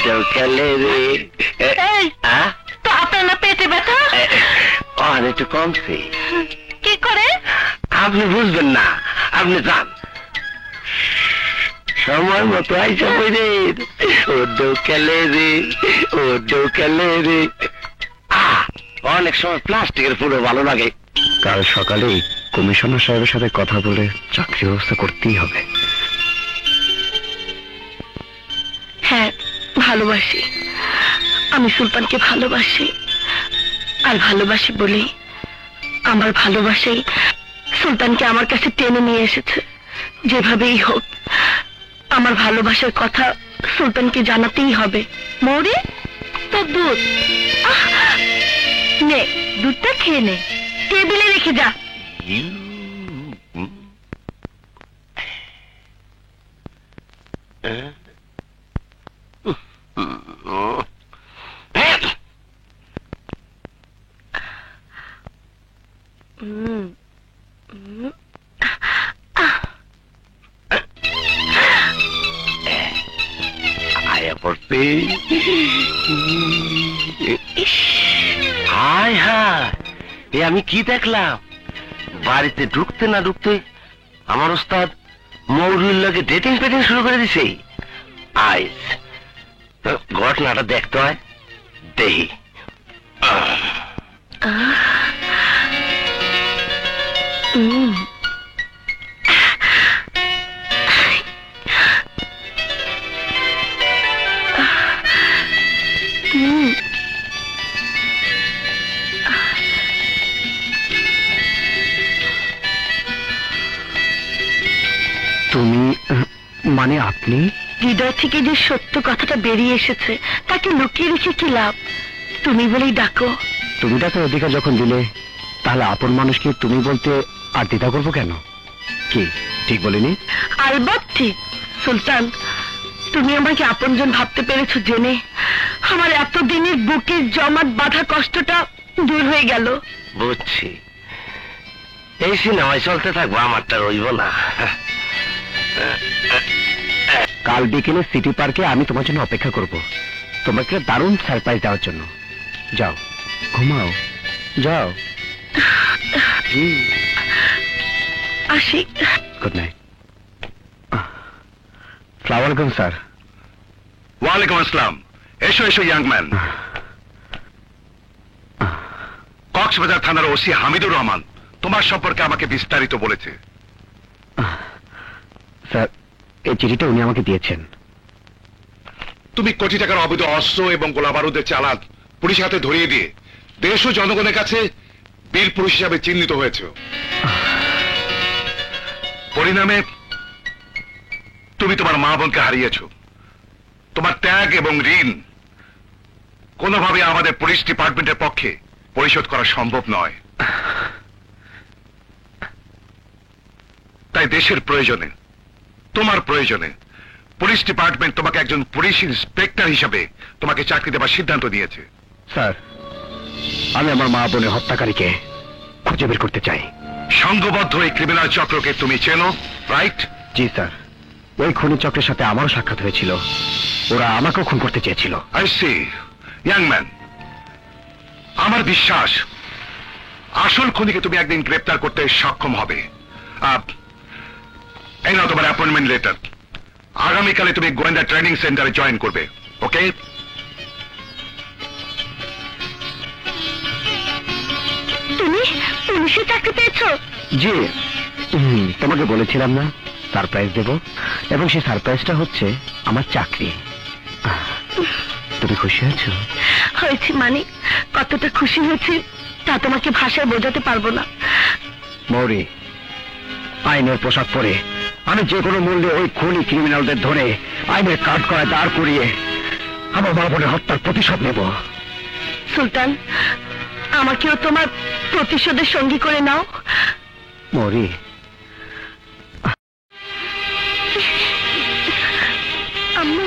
দেউ খেলে রে। তো আপনার না পেটে ব্যথা? একটু কমছে। কি করে? আপনি বুঝবেন না, আপনি যান। সময় মতো আইসা বইরে ও দেউ খেলে রে, ও দেউ খেলে রে। অনেক সময় প্লাস্টিকের ফুলও ভালো লাগে। কাল সকালে কমিশনার সাহেবের সাথে কথা বলে চাকরি ব্যবস্থা করতেই হবে। হ্যাঁ, ভালোবাসি। আমি সুলতানকে ভালোবাসি, আর ভালোবাসি বলেই আমার ভালোবাসাই সুলতানকে আমার কাছে টেনে নিয়ে এসেছে। যেভাবেই হোক আমার ভালোবাসার কথা সুলতানকে জানাতেই হবে। মৌরি, তোর দুধ নে, দুধটা খেয়ে নে, টেবিলে রেখে যা। আয়া পড়তে হায় হায়, এ আমি কি দেখলাম? বাড়িতে ঢুকতে না ঢুকতে আমার ওস্তাদ মৌরুর লগে ডেটিং পেটিং শুরু করে দিছে। আইস ঘটনাটা দেখতে হয়, দেহি। তুমি মানে আপনি? হৃদয় থেকে যে সত্য কথাটা বেরিয়ে এসেছে তাকে লুকিয়ে রেখে কি লাভ? তুমি বলেই ডাকো। তুমি ডাকার অধিকার যখন দিলে, তাহলে আপন মানুষকে তুমি বলতে আর দ্বিধা করবো কেন? কি ঠিক বলিনি? আলবাত ঠিক। সুলতান, তুমি আমাকে আপনজন ভাবতে পেরেছো জেনে আমার এতদিনের বুকের জমাট বাঁধা কষ্টটা দূর হয়ে গেল। বুঝছি, এই সিনেমায় চলতে থাকবো, আমারটা রইব না। কাল বিকেলে সিটি পার্কে আমি তোমার জন্য অপেক্ষা করব, তোমাকে দারুণ সারপ্রাইজ দেওয়ার জন্য। যাও, ঘুমাও, যাও। আসি। Good night. সালাম আলাইকুম স্যার। ওয়ালাইকুম আসসালাম। এসো এসো ইয়াং ম্যান। কক্সবাজার থানার ওসি হামিদুর রহমান তোমার সম্পর্কে আমাকে বিস্তারিত বলেছে। স্যার, এই চিঠিটা উনি আমাকে দিয়েছেন। তুমি কোটি টাকার অবৈধ অস্ত্র এবং গোলাবারুদের চালান পুলিশের হাতে ধরিয়ে দিয়ে দেশ ও জনগণের কাছে বীর পুরুষ হিসাবে চিহ্নিত হয়েছে। পরিণামে তুমি তোমার মা বোনকে হারিয়েছ। তোমার ত্যাগ এবং ঋণ কোনোভাবে আমাদের পুলিশ ডিপার্টমেন্টের পক্ষে পরিশোধ করা সম্ভব নয়। তাই দেশের প্রয়োজনে, তোমার প্রয়োজনে পুলিশ ডিপার্টমেন্ট তোমাকে একজন পুলিশ ইন্সপেক্টর হিসাবে তোমাকে চাকরি দেওয়ার সিদ্ধান্ত নিয়েছে। স্যার, আমি আমার মা বোনের হত্যাকারীকে খুঁজে বের করতে চাই। সংঘবদ্ধ এই ক্রিমিনাল চক্রকে তুমি চেনো, রাইট? জি স্যার, ওই খুনি চক্রের সাথে আমারও সাক্ষাৎ হয়েছিল। ওরা আমাকেও খুন করতে চেয়েছিল। I C. ইয়াং ম্যান, আমার বিশ্বাস আসল খুনিকে তুমি একদিন গ্রেপ্তার করতে সক্ষম হবে। এই নাও তোমার অ্যাপয়েন্টমেন্ট লেটার। আগামীকালে তুমি গোয়েন্দা ট্রেনিং সেন্টারে জয়েন করবে, ওকে? তুমি পুলিশে চাকরি পেয়েছো? জি, তোমাকে বলেছিলাম না সারপ্রাইজ দেব, এবং সেই সারপ্রাইজটা হচ্ছে আমার চাকরি। তুমি খুশি হয়েছো? হয়েছি মানে কতটা খুশি হয়েছি তা তোমাকে ভাষায় বোঝাতে পারবো না। মৌরি, আইনের পোশাক পরে আমি যে কোনো মূল্যে ওই খুনি ক্রিমিনালদের ধরে আইনের কাঠ করায় দাঁড় করিয়ে আমার মা বোনের হত্যার প্রতিশোধ নেব। সুলতান, আমাকেও তোমার প্রতিশোধের সঙ্গী করে নাও। মৌরি, আম্মু,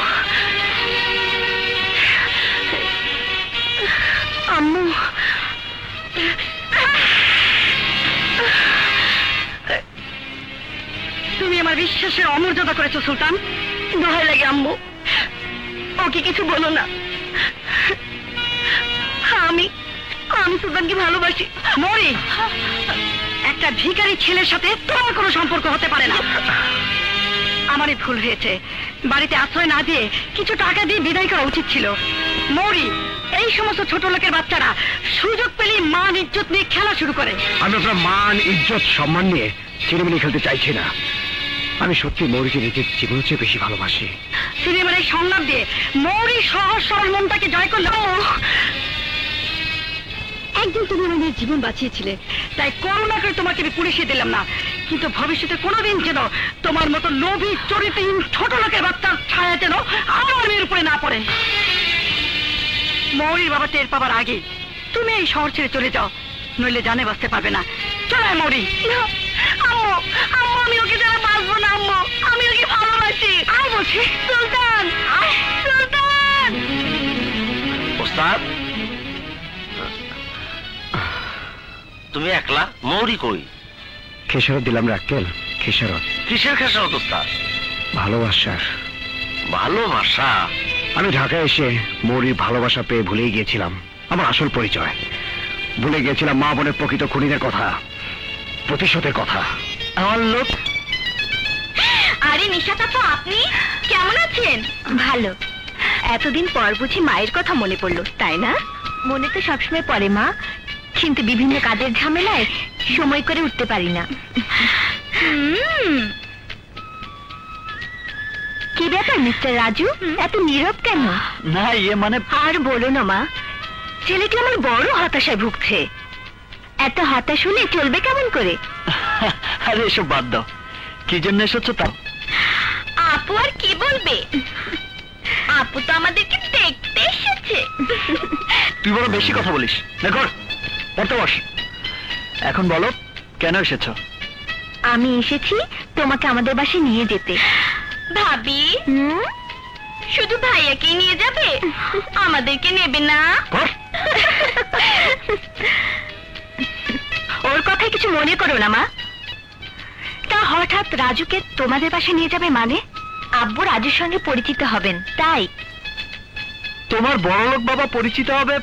আম্মু, তুমি আমার বিশ্বাসের অমর্যাদা করেছো সুলতান। দোহাই লাগে আম্মু, ওকে কিছু বলো না। আমি আমি সুলতানকে ভালোবাসি। মরি, একটা ভিখারি ছেলের সাথে তোমার কোনো সম্পর্ক হতে পারে না। আমারই ভুল হয়েছে, বাড়িতে আশ্রয় না দিয়ে কিছু টাকা দিয়ে বিদায় করা উচিত ছিল। মৌরি, এই সমস্ত ছোট লোকের বাচ্চারা সুযোগ পেলেই মান ইজ্জত নিয়ে খেলা শুরু করে। আমি আপনার মান ইজ্জত সম্মান নিয়ে ছেলেমেলে খেলতে চাইছি না। আমি সত্যি মৌরিকে নিজের জীবনের চেয়ে বেশি ভালোবাসি। সিনেমার এই সংলাপ দিয়ে মৌরি সহজ সরল মনটাকে জয় করল। একদিন তুমি আমাদের জীবন বাঁচিয়েছিলে, তাই করুণা করে তোমাকে আমি পুলিশে দিলাম না, কিন্তু ভবিষ্যতে কোনোদিন যেন তোমার মতো লোভী চরিত্রহীন ছোট লোকের বাচ্চার ছায়া যেন আমার মেয়ের উপরে না পড়ে। মৌরির বাবা টের পাবার আগে তুমি এই শহর ছেড়ে চলে যাও, নইলে জানে বাঁচতে পারবে না। চলো মৌরি। আম্মু, আম্মু, আমি ওকে যারা বাঁচবো না আম্মু, আমি ওকে ভালোবাসি। আয় বলছি সুলতান, সুলতান। ওস্তাদ, তুমি একলা, মৌরি কই? খেসারত দিলাম রে আক্কেল, খেসারত। কিসের খেসারত ওস্তাদ? ভালোবাসার। ভালোবাসা? আমি ঢাকায় এসে মৌরির ভালোবাসা পেয়ে ভুলেই গিয়েছিলাম আমার আসল পরিচয়। ভুলে গিয়েছিলাম মা বোনের প্রকৃত খুনিদের কথা, প্রতিশোধের কথা। আমার লোক। আরে নিশাত আপু, আপনি কেমন আছেন? ভালো। এতদিন পর বুঝি মায়ের কথা মনে পড়লো, তাই না? মনে তো সবসময় পড়ে মা, কিন্তু বিভিন্ন কাজের ঝামেলায় সময় করে উঠতে পারি না। কি ব্যাপার মিস্টার রাজু, এত নীরব কেন? না মানে আর বলো না মা, ছেলেটি আমার বড় হতাশায় ভুগছে। এত হতাশ হলে চলবে কেমন করে? আরে এসব বাদ দাও, কি জন্য এসেছো তা? আপু আর কি বলবে, আপু তো আমাদেরকে দেখতে এসেছে। তুই বড় বেশি কথা বলিস। দেখো পড়তে বস। এখন বলো কেন এসেছো? আমি এসেছি তোমাকে আমাদের বাসায় নিয়ে যেতে। ভাবি, শুধু ভাইয়াকেই নিয়ে যাবে, আমাদেরকে নেবে না? ওর কথায় কিছু মনে করো না মা। তা হঠাৎ রাজুকে তোমাদের বাসায় নিয়ে যাবে মানে? আব্বু রাজুর সঙ্গে পরিচিত হবেন তাই। তোমার বড়লোক বাবা পরিচিত হবে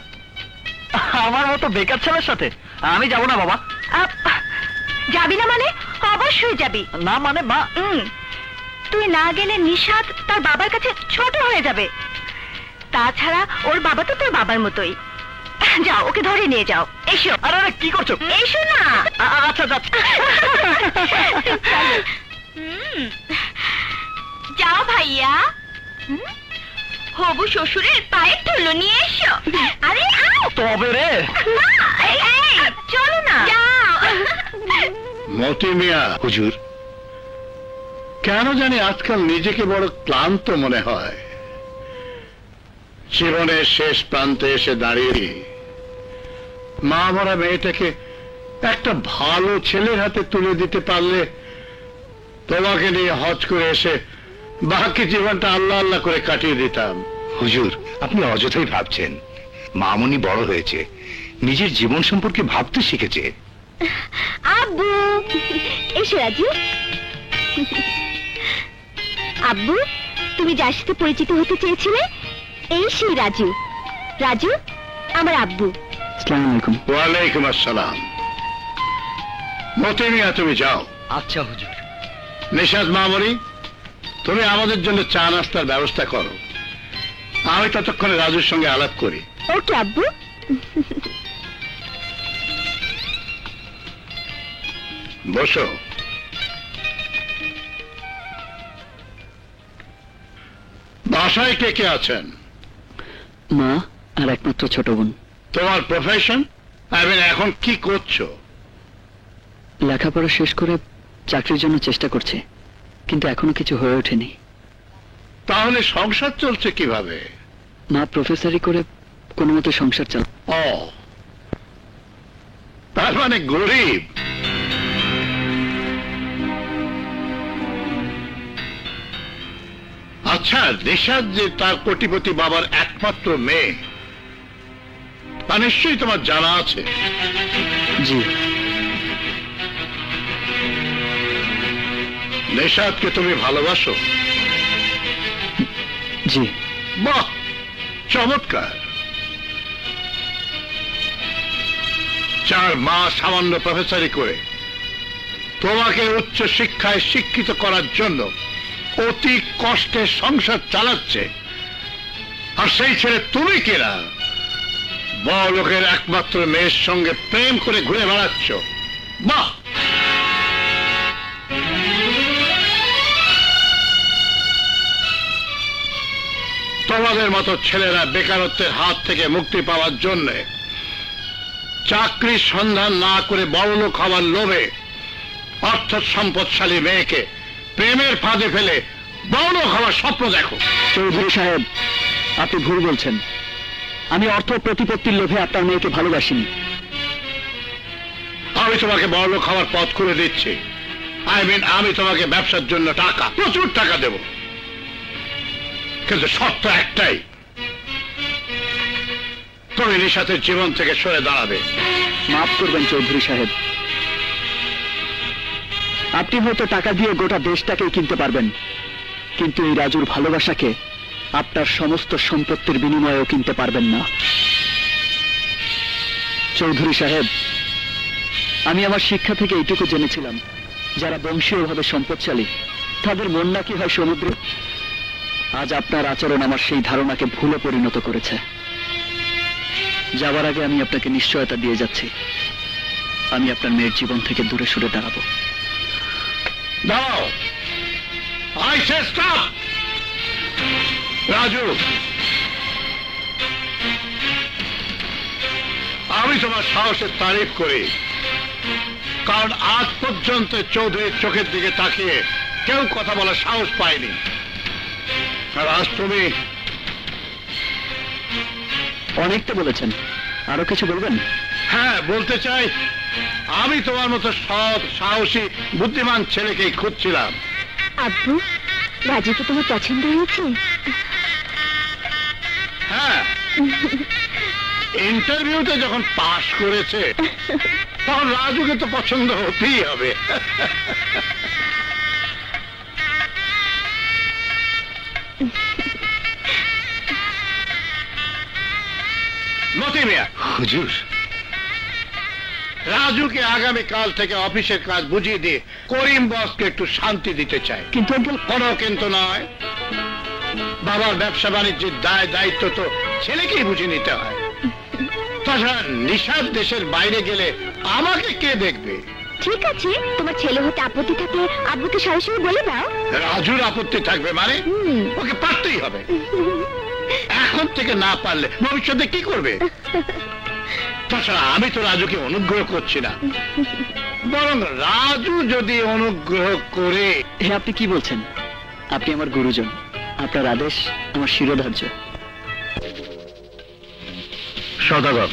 আমার মতো বেকার ছেলের সাথে? আমি যাব না বাবা। যাবি না মানে? অবশ্যই যাবি। না মানে মা। তুই না গেলে নিশাত তার বাবার কাছে ছোট হয়ে যাবে। তাছাড়া ওর বাবা তো তোর বাবার মতোই। যাও, ওকে ধরে নিয়ে যাও। এসো। আরে আরে কি করছো? এসো না। আচ্ছা যাচ্ছি। যাও ভাইয়া। হবু শ্বশুরের পায়ের ধুলো নিয়ে এসো। আরে তবে রে চলো না। যাও। মতি মিয়া। হুজুর, কেন জানি আজকাল নিজেকে বড় ক্লান্ত মনে হয়। জীবনের শেষ প্রান্তে এসে দাঁড়িয়ে মা মরা মেয়েটাকে একটা ভালো ছেলের হাতে তুলে দিতে পারলে তোমাকে নিয়ে হজ করে এসে বাকি জীবনটা আল্লাহ আল্লাহ করে কাটিয়ে দিতাম। হুজুর, আপনি অযথাই ভাবছেন। মামুনি বড় হয়েছে, নিজের জীবন সম্পর্কে ভাবতে শিখেছে। আব্বু এসো। রাজু, আব্বু তুমি যার সাথে পরিচিত হতে চেয়েছিলে এই সেই রাজু। রাজু আমার আব্বু। আসসালামু আলাইকুম। ওয়ালাইকুম আসসালাম। মতি মিয়া, তুমি যাও। আচ্ছা হুজুর। নিশাত মামনি, তুমি আমাদের জন্য চা নাস্তার ব্যবস্থা করো। আমি ততক্ষণে রাজুর সঙ্গে আলাপ করি। ওকে আব্বু। বসো। বাসায় কে কে আছেন? মা আর একমাত্র ছোট বোন। তোমার প্রফেশন? এখন কি করছো? লেখাপড়া শেষ করে চাকরির জন্য চেষ্টা করছে, কিন্তু এখনো কিছু হয়ে ওঠেনি। তাহলে সংসার চলছে কিভাবে? মা প্রফেসরি করে কোনো মতে সংসার চাল। ও, তার মানে গরিব। আচ্ছা, নিশাত যে তার কোটিপতি বাবার একমাত্র মেয়ে, তা নিশ্চয়ই তোমার জানা আছে। জি। নিশাতকে তুমি ভালোবাসো? জি। বাহ, চমৎকার। 4 মাস সামান্য প্রফেসরি করে তোমাকে উচ্চ শিক্ষায় শিক্ষিত করার জন্য অতি কষ্টে সংসার চালাচ্ছে, আর সেই ছেলে তুমি কিনা বড় লোকের একমাত্র মেয়ের সঙ্গে প্রেম করে ঘুরে বেড়াচ্ছ। বাহ, তোমাদের মতো ছেলেরা বেকারত্বের হাত থেকে মুক্তি পাওয়ার জন্য চাকরির সন্ধান না করে বড়লোক হওয়ার লোভে অর্থ সম্পদশালী মেয়েকে প্রেমের ফাঁদে ফেলে বড়লোক হওয়ার স্বপ্ন দেখো। চৌধুরী সাহেব, আপনি ভুল বলছেন। আমি অর্থ প্রতিপত্তির লোভে আপনার মেয়েকে ভালোবাসিনি। আমি তোমাকে বড়লোক হওয়ার পথ করে দিচ্ছি। আমি তোমাকে ব্যবসার জন্য টাকা, প্রচুর টাকা দেব, কিন্তু শর্ত একটাই, তুমি নিশাতের জীবন থেকে সরে দাঁড়াবে। মাফ করবেন চৌধুরী সাহেব, আপনি হয়তো টাকা দিয়ে গোটা দেশটাকেই কিনতে পারবেন, কিন্তু এই রাজুর ভালোবাসাকে আপনার সমস্ত সম্পত্তির বিনিময়েও কিনতে পারবেন না। চৌধুরী সাহেব, আমি আমার শিক্ষা থেকে এইটুকু জেনেছিলাম, যারা বংশীয়ভাবে সম্পদশালী তাদের মন নাকি হয় সমুদ্রে। আজ আপনার আচরণ আমার সেই ধারণাকে ভুলে পরিণত করেছে। যাবার আগে আমি আপনাকে নিশ্চয়তা দিয়ে যাচ্ছি, আমি আপনার মেয়ের জীবন থেকে দূরে সরে দাঁড়াবো। দাও, আই সে স্টপ। রাজু, আমি তোমার সাহসের তারিফ করি, কারণ আজ পর্যন্ত চৌধুরীর চোখের দিকে তাকিয়ে কেউ কথা বলার সাহস পায়নি। আর আজ তুমি অনেকটা বলেছেন, আরো কিছু বলবেন? হ্যাঁ, বলতে চাই, আমি তোমার মতো সৎ, সাহসী, বুদ্ধিমান ছেলেকেই খুঁজছিলাম। আব্বু, রাজুকে তোমার পছন্দ হয়েছে? হ্যাঁ, ইন্টারভিউতে যখন পাশ করেছে তখন রাজুকে তো পছন্দ হতেই হবে। মতি মিয়া, হুজুর, রাজুকে আগামী কাল থেকে অফিসের কাজ বুঝিয়ে দিয়ে করিম বসকে একটু শান্তি দিতে চাই। কিন্তু আঙ্কেল, কোনো কিন্তু নয়, বাবার ব্যবসা বাণিজ্যের দায় দায়িত্ব তো ছেলেকেই বুঝে নিতে হয়। তাছাড়া নিশাদ দেশের বাইরে গেলে আমাকে কে দেখবে? ঠিক আছে, তোমার ছেলে হতে আপত্তি থাকলে আব্বুকে সরাসরি বলে দাও। রাজুর আপত্তি থাকবে মানে? ওকে পারতেই হবে। এখন থেকে না পারলে ভবিষ্যতে কি করবে? তাছাড়া আমি তো রাজুকে অনুগ্রহ করছি না, বরং রাজু যদি অনুগ্রহ করে। হে, আপনি কি বলছেন? আপনি আমার গুরুজন, আপনার আদেশ আমার শিরোধার্য। সদাগর,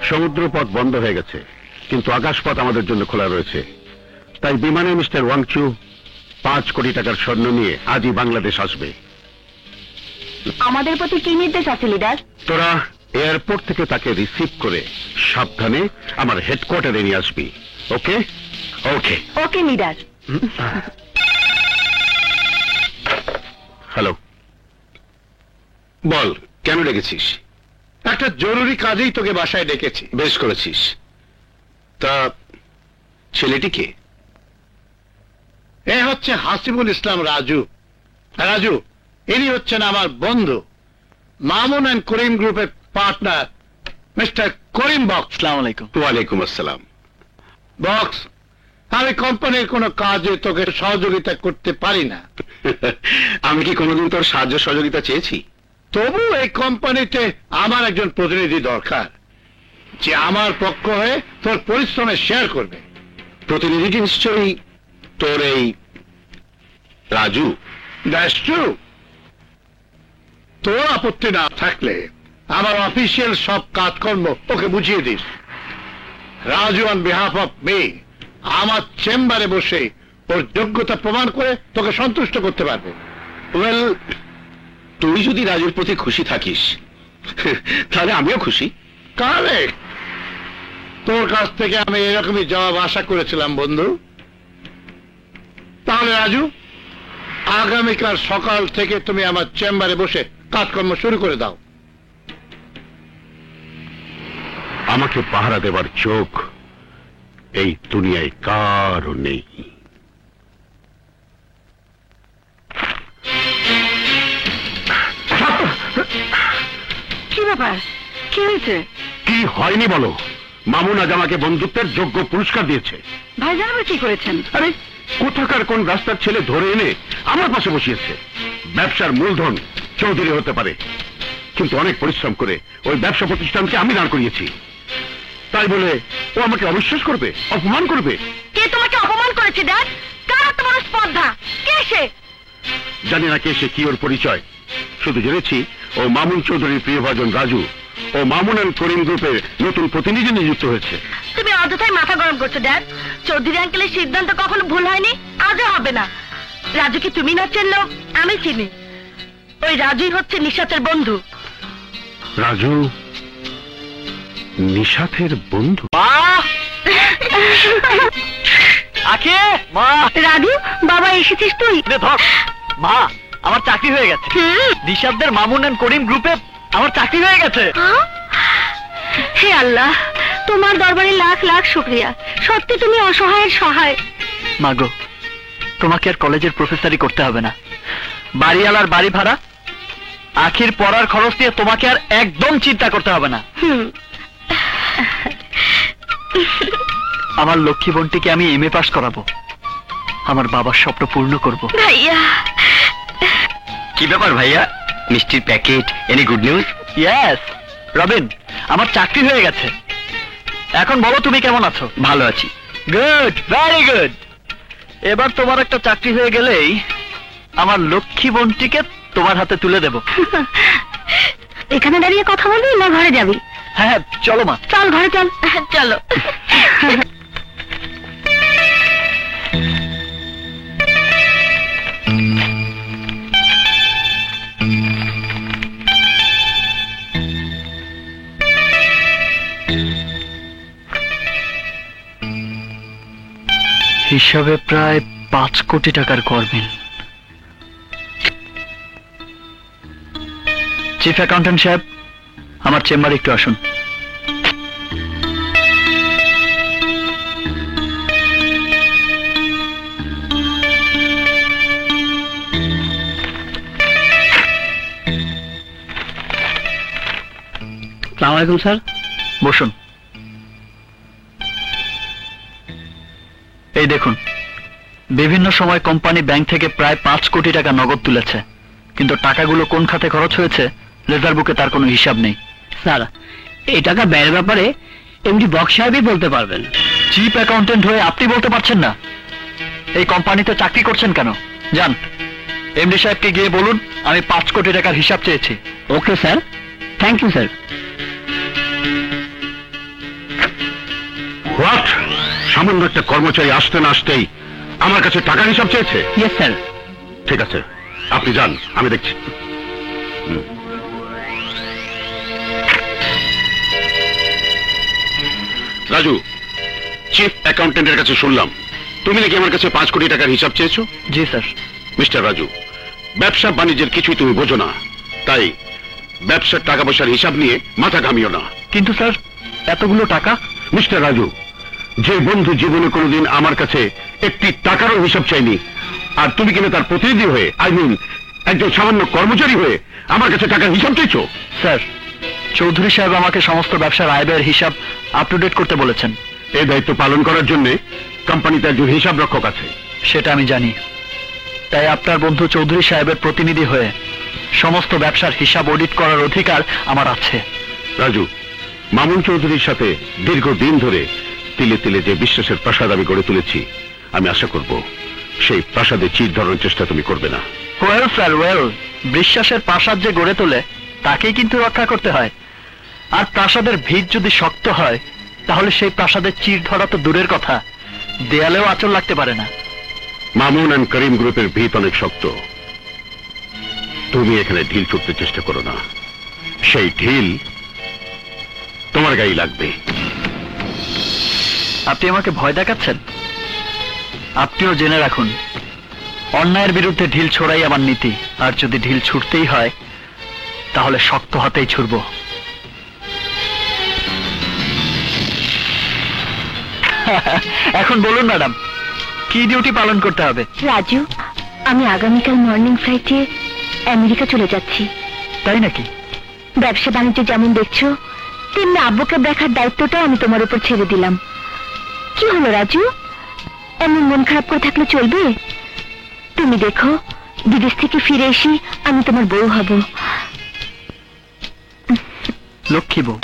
সমুদ্রপথ বন্ধ হয়ে গেছে, কিন্তু আকাশপথ আমাদের জন্য খোলা রয়েছে। তাই বিমানে মিস্টার ওয়াংচু 5 কোটি টাকার স্বর্ণ নিয়ে আজই বাংলাদেশ আসবে। আমাদের প্রতি কি নির্দেশ আছে লিডার? তোরা এয়ারপোর্ট থেকে তাকে রিসিভ করে সাবধানে আমার হেডকোয়ার্টারে নিয়ে আসবি। ওকে? ওকে। ওকে লিডার। হ্যালো, বল, কেন ডেকেছিস? একটা জরুরি কাজেই তোকে বাসায় ডেকেছি। বেশ করেছিস। তা ছেলেটি কে? এ হচ্ছে হাসিবুল ইসলাম রাজু। রাজু, ইনি হচ্ছেন আমার বন্ধু, মামুন অ্যান্ড করিম গ্রুপের পার্টনার মিস্টার করিম বক্স। আসসালামু আলাইকুম। ওয়ালাইকুম আসসালাম। বক্স, আমি কোম্পানির কোনো কাজে তোকে সহযোগিতা করতে পারি না। আমি কি কোনোদিন তোর সাহায্য সহযোগিতা চেয়েছি? তবু এই কোম্পানিতে আমার একজন প্রতিনিধি দরকার, যে আমার পক্ষ হয়ে তোর পরিশ্রমে শেয়ার করবে। প্রতিনিধিটি নিশ্চয়ই তোর এই রাজু। That's true. তোর আপত্তি না থাকলে আমার অফিসিয়াল সব কাজকর্ম ওকে বুঝিয়ে this. Raju on behalf of me আমার চেম্বারে বসে ওর যোগ্যতা প্রমাণ করে তোকে সন্তুষ্ট করতে পারবে। ওয়েল, তুই যদি রাজুর প্রতি খুশি থাকিস তাহলে আমিও খুশি। কারেক্ট। তোর কাছ থেকে আমি এরকমই জবাব আশা করেছিলাম বন্ধু। তাহলে রাজু, আগামীকাল সকাল থেকে তুমি আমার চেম্বারে বসে কাজকর্ম শুরু করে দাও। আমাকে পাহারা দেবার চোখ এই দুনিয়ায় কারও নেই। কি ব্যাপার? কি হয়েছে? কি হয়নি বলো? মামুন আজ আমাকে বন্ধুত্বের যোগ্য পুরস্কার দিয়েছে। ভাইজান আবার কি করেছেন? আরে, কোথাকার কোন রাস্তার ছেলে ধরে এনে আমার পাশে বসিয়েছে। ব্যবসার মূলধন চৌধুরী হতে পারে, কিন্তু অনেক পরিশ্রম করে ওই ব্যবসা প্রতিষ্ঠানকে আমি দাঁড় করিয়েছি। তাই বলে ও আমাকে অবিশ্বাস করবে, অপমান করবে? কে তোমাকে অপমান করেছে ড্যাড? কার তোমার স্পর্ধা? কে সে? জানি না কে সে, কি ওর পরিচয়। শুধু জেনেছি ও মামুন চৌধুরীর প্রিয়ভাজন রাজু ও মামুন অ্যান্ড করিম গ্রুপের নতুন প্রতিনিধি নিযুক্ত হয়েছে। তুমি অযথাই মাথা গরম করছো ড্যাড। চৌধুরী আঙ্কেলের সিদ্ধান্ত কখনো ভুল হয়নি, আজও হবে না। রাজুকে তুমি না চিনলেও আমি চিনি। ওই রাজুই হচ্ছে নিশাতের বন্ধু। রাজু নিশাথের বন্ধু? আখি মা, রাজু বাবা এসেছিস তুই? ধর মা, আমার চাকরি হয়ে গেছে। নিশাবদের মামুন এন্ড করিম গ্রুপে আমার চাকরি হয়ে গেছে। হে আল্লাহ, তোমার দরবারে লাখ লাখ শুকরিয়া। সত্যি তুমি অসহায়ের সহায়। মাগো, তোমাকে আর কলেজের প্রফেসরই করতে হবে না। বাড়িওয়ালার বাড়ি ভাড়া, আখির পড়ার খরচ দিয়ে তোমাকে আর একদম চিন্তা করতে হবে না। আমার লক্ষ্মী বোনটিকে আমি এমএ পাস করাবো, আমার বাবার স্বপ্ন পূর্ণ করব। ভাইয়া, কি ব্যাপার ভাইয়া? মিষ্টির packet, any good news? Yes Robin, আমার চাকরি হয়ে গেছে। এখন বলো তুমি কেমন আছো? ভালো আছি। Good, very good. এবার তোমার একটা চাকরি হয়ে গেলেই আমার লক্ষ্মী বোনটিকে তোমার হাতে তুলে দেব। এখানে দাঁড়িয়ে কথা বলবি না ঘরে যাবি? হ্যাঁ চলো মা। চল ঘরে চল। চলো। হিসাবে প্রায় 5 কোটি টাকার গরমিল। চিফ অ্যাকাউন্টেন্ট সাহেব, আমার চেম্বারে একটু আসুন। আসসালামু আলাইকুম স্যার। বসুন। এই দেখুন, বিভিন্ন সময় কোম্পানি ব্যাংক থেকে প্রায় 5 কোটি টাকা নগদ তুলেছে, কিন্তু টাকাগুলো কোন খাতে খরচ হয়েছে লেজার বুকে তার কোনো হিসাব নেই। স্যার, এই টাকা ব্যয়ের ব্যাপারে এমডি বক্স সাহেবই বলতে পারবেন। চিফ অ্যাকাউন্টেন্ট হয়ে আপনি বলতে পারছেন না? এই কোম্পানিতে চাকরি করছেন কেন? যান, এমডি সাহেবকে গিয়ে বলুন আমি 5 কোটি টাকার হিসাব চেয়েছি। Okay sir, thank you sir. What? সামান্য একটা কর্মচারী আসতে না আসতেই আমার কাছে টাকার হিসাব চেয়েছে? Yes sir. ঠিক আছে, আপনি যান, আমি দেখছি। রাজু, চিফ অ্যাকাউন্টেন্টের কাছে শুনলাম তুমি নাকি আমার কাছে 5 কোটি টাকার হিসাব চেয়েছো? জি স্যার। মিস্টার রাজু, ব্যবসা বাণিজ্যের কিছুই তুমি বোঝো না, তাই ব্যবসার টাকা পয়সার হিসাব নিয়ে মাথা ঘামিও না। কিন্তু স্যার, এতগুলো টাকা? মিস্টার রাজু, যে বন্ধু জীবনে কোনোদিন আমার কাছে একটি টাকারও হিসাব চাইনি, আর তুমি কিনা তার প্রতিনিধি হয়ে, আই মিন একজন সামান্য কর্মচারী হয়ে আমার কাছে টাকার হিসাব চাইছো? স্যার, চৌধুরী সাহেব আমাকে সমস্ত ব্যবসার আয় ব্যয়ের হিসাব আপ টু ডেট করতে বলেছেন। এই দায়িত্ব পালন করার জন্য কোম্পানিতে একজন হিসাব রক্ষক আছে। সেটা আমি জানি, তাই আপনার বন্ধু চৌধুরী সাহেবের প্রতিনিধি হয়ে সমস্ত ব্যবসার হিসাব অডিট করার অধিকার আমার আছে। রাজু, মামুন চৌধুরীর সাথে দীর্ঘদিন ধরে তিলে তিলে যে বিশ্বাসের প্রাসাদ আমি গড়ে তুলেছি, আমি আশা করব সেই প্রাসাদে চির ধরার চেষ্টা তুমি করবে না। ওয়েল স্যার, ওয়েল, বিশ্বাসের প্রাসাদ যে গড়ে তোলে তাকেই কিন্তু রক্ষা করতে হয়। আর প্রাসাদের ভিত যদি শক্ত হয়, তাহলে সেই প্রাসাদের চির ধরা তো দূরের কথা, দেয়ালেও আঁচড় লাগতে পারে না। মামুন অ্যান্ড করিম গ্রুপের ভিত অনেক শক্ত। তুমি এখানে ঢিল ছুটতে চেষ্টা করো না, সেই ঢিল তোমার গায়ে লাগবে। আপনি আমাকে ভয় দেখাচ্ছেন? আপনিও জেনে রাখুন, অন্যায়ের বিরুদ্ধে ঢিল ছোড়াই আমার নীতি। আর যদি ঢিল ছুটতেই হয়, তাহলে শক্ত হাতেই ছুড়ব। এখন বলুন ম্যাডাম, কি ডিউটি পালন করতে হবে? রাজু, আমি আগামীকাল মর্নিং ফ্লাইটে আমেরিকা চলে যাচ্ছি। তাই নাকি? ব্যবসা বাণিজ্য যেমন দেখছো, তেমনি আব্বুকে দেখার দায়িত্বটা আমি তোমার উপর ছেড়ে দিলাম। কি হলো রাজু, এমন মন খারাপ করে থাকলে চলবে? তুমি দেখো, বিদেশ থেকে ফিরে এসে আমি তোমার বউ হব। লক্ষ্মী বউ।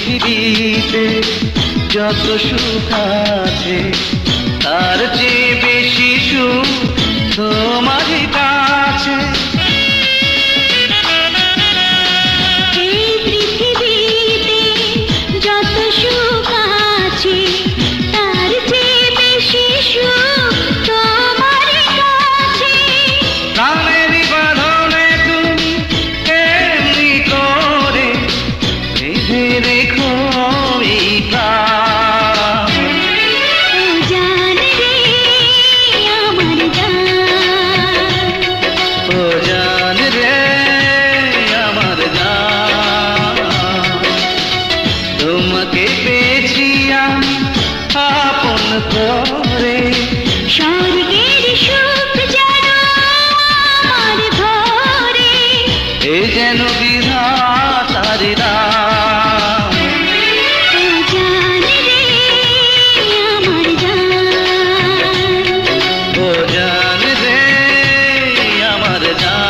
পৃথিবীতে যত সুখ আছে তার চেয়ে বেশি সুখ তোমার কাছে। এই পৃথিবীতে যত সুখ আছে তার চেয়ে বেশি সুখ তোমার কাছে। প্রাণেরই বাঁধনে তুমি এমনি করে বেঁধে রেখো এই প্রাণ। ও জান রে আমার জান, ও জান রে আমার জান, তোমাকে পেয়েছি আমি আপন করে। স্বর্গের সুখ যেন আমার ঘরে। এ যেন বিধাতার দান। ও জান রে আমার জান, ও জান রে আমার জান।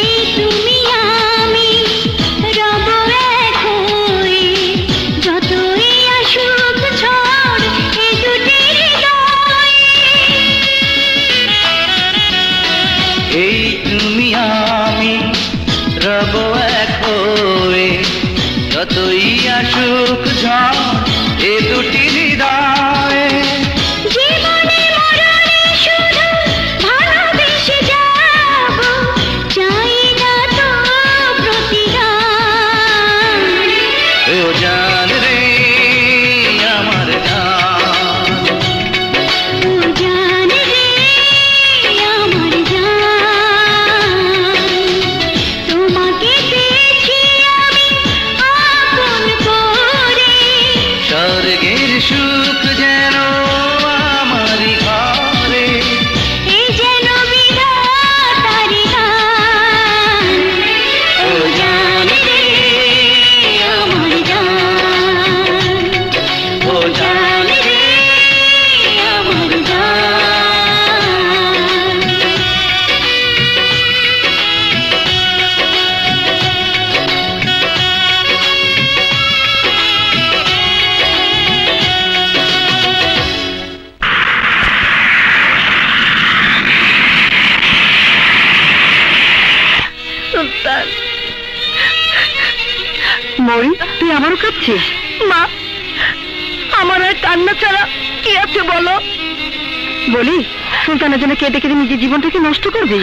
এই তুমি আমি রব এক হয়ে, যতই আসুক ঝড় এ দুটি হৃদয়ে। এই তুমি আমি রব এক হয়ে, যতই আসুক ঝড় এ দুটি হৃদয়ে। জীবনে মরণে শুধু ভালোবেসে যাব, চাই না তো প্রতিদান। ও জান রে আমার জান, ও জান রে আমার জান, তোমাকে পেয়েছি আমি আপন করে। স্বর্গের সুখ যেন আমারই ঘরে। এই যেন বিধাতার দান। ও জান রে আমার জান, ও জান রে আমার জান। সুলতান, মরি তুই আমারও কাঁদছিস? মা, আমার আর কান্না ছাড়া কি আছে বলো? বলি, সুলতানের জন্য কেঁদে কেঁদে নিজের জীবনটাকে নষ্ট করবি?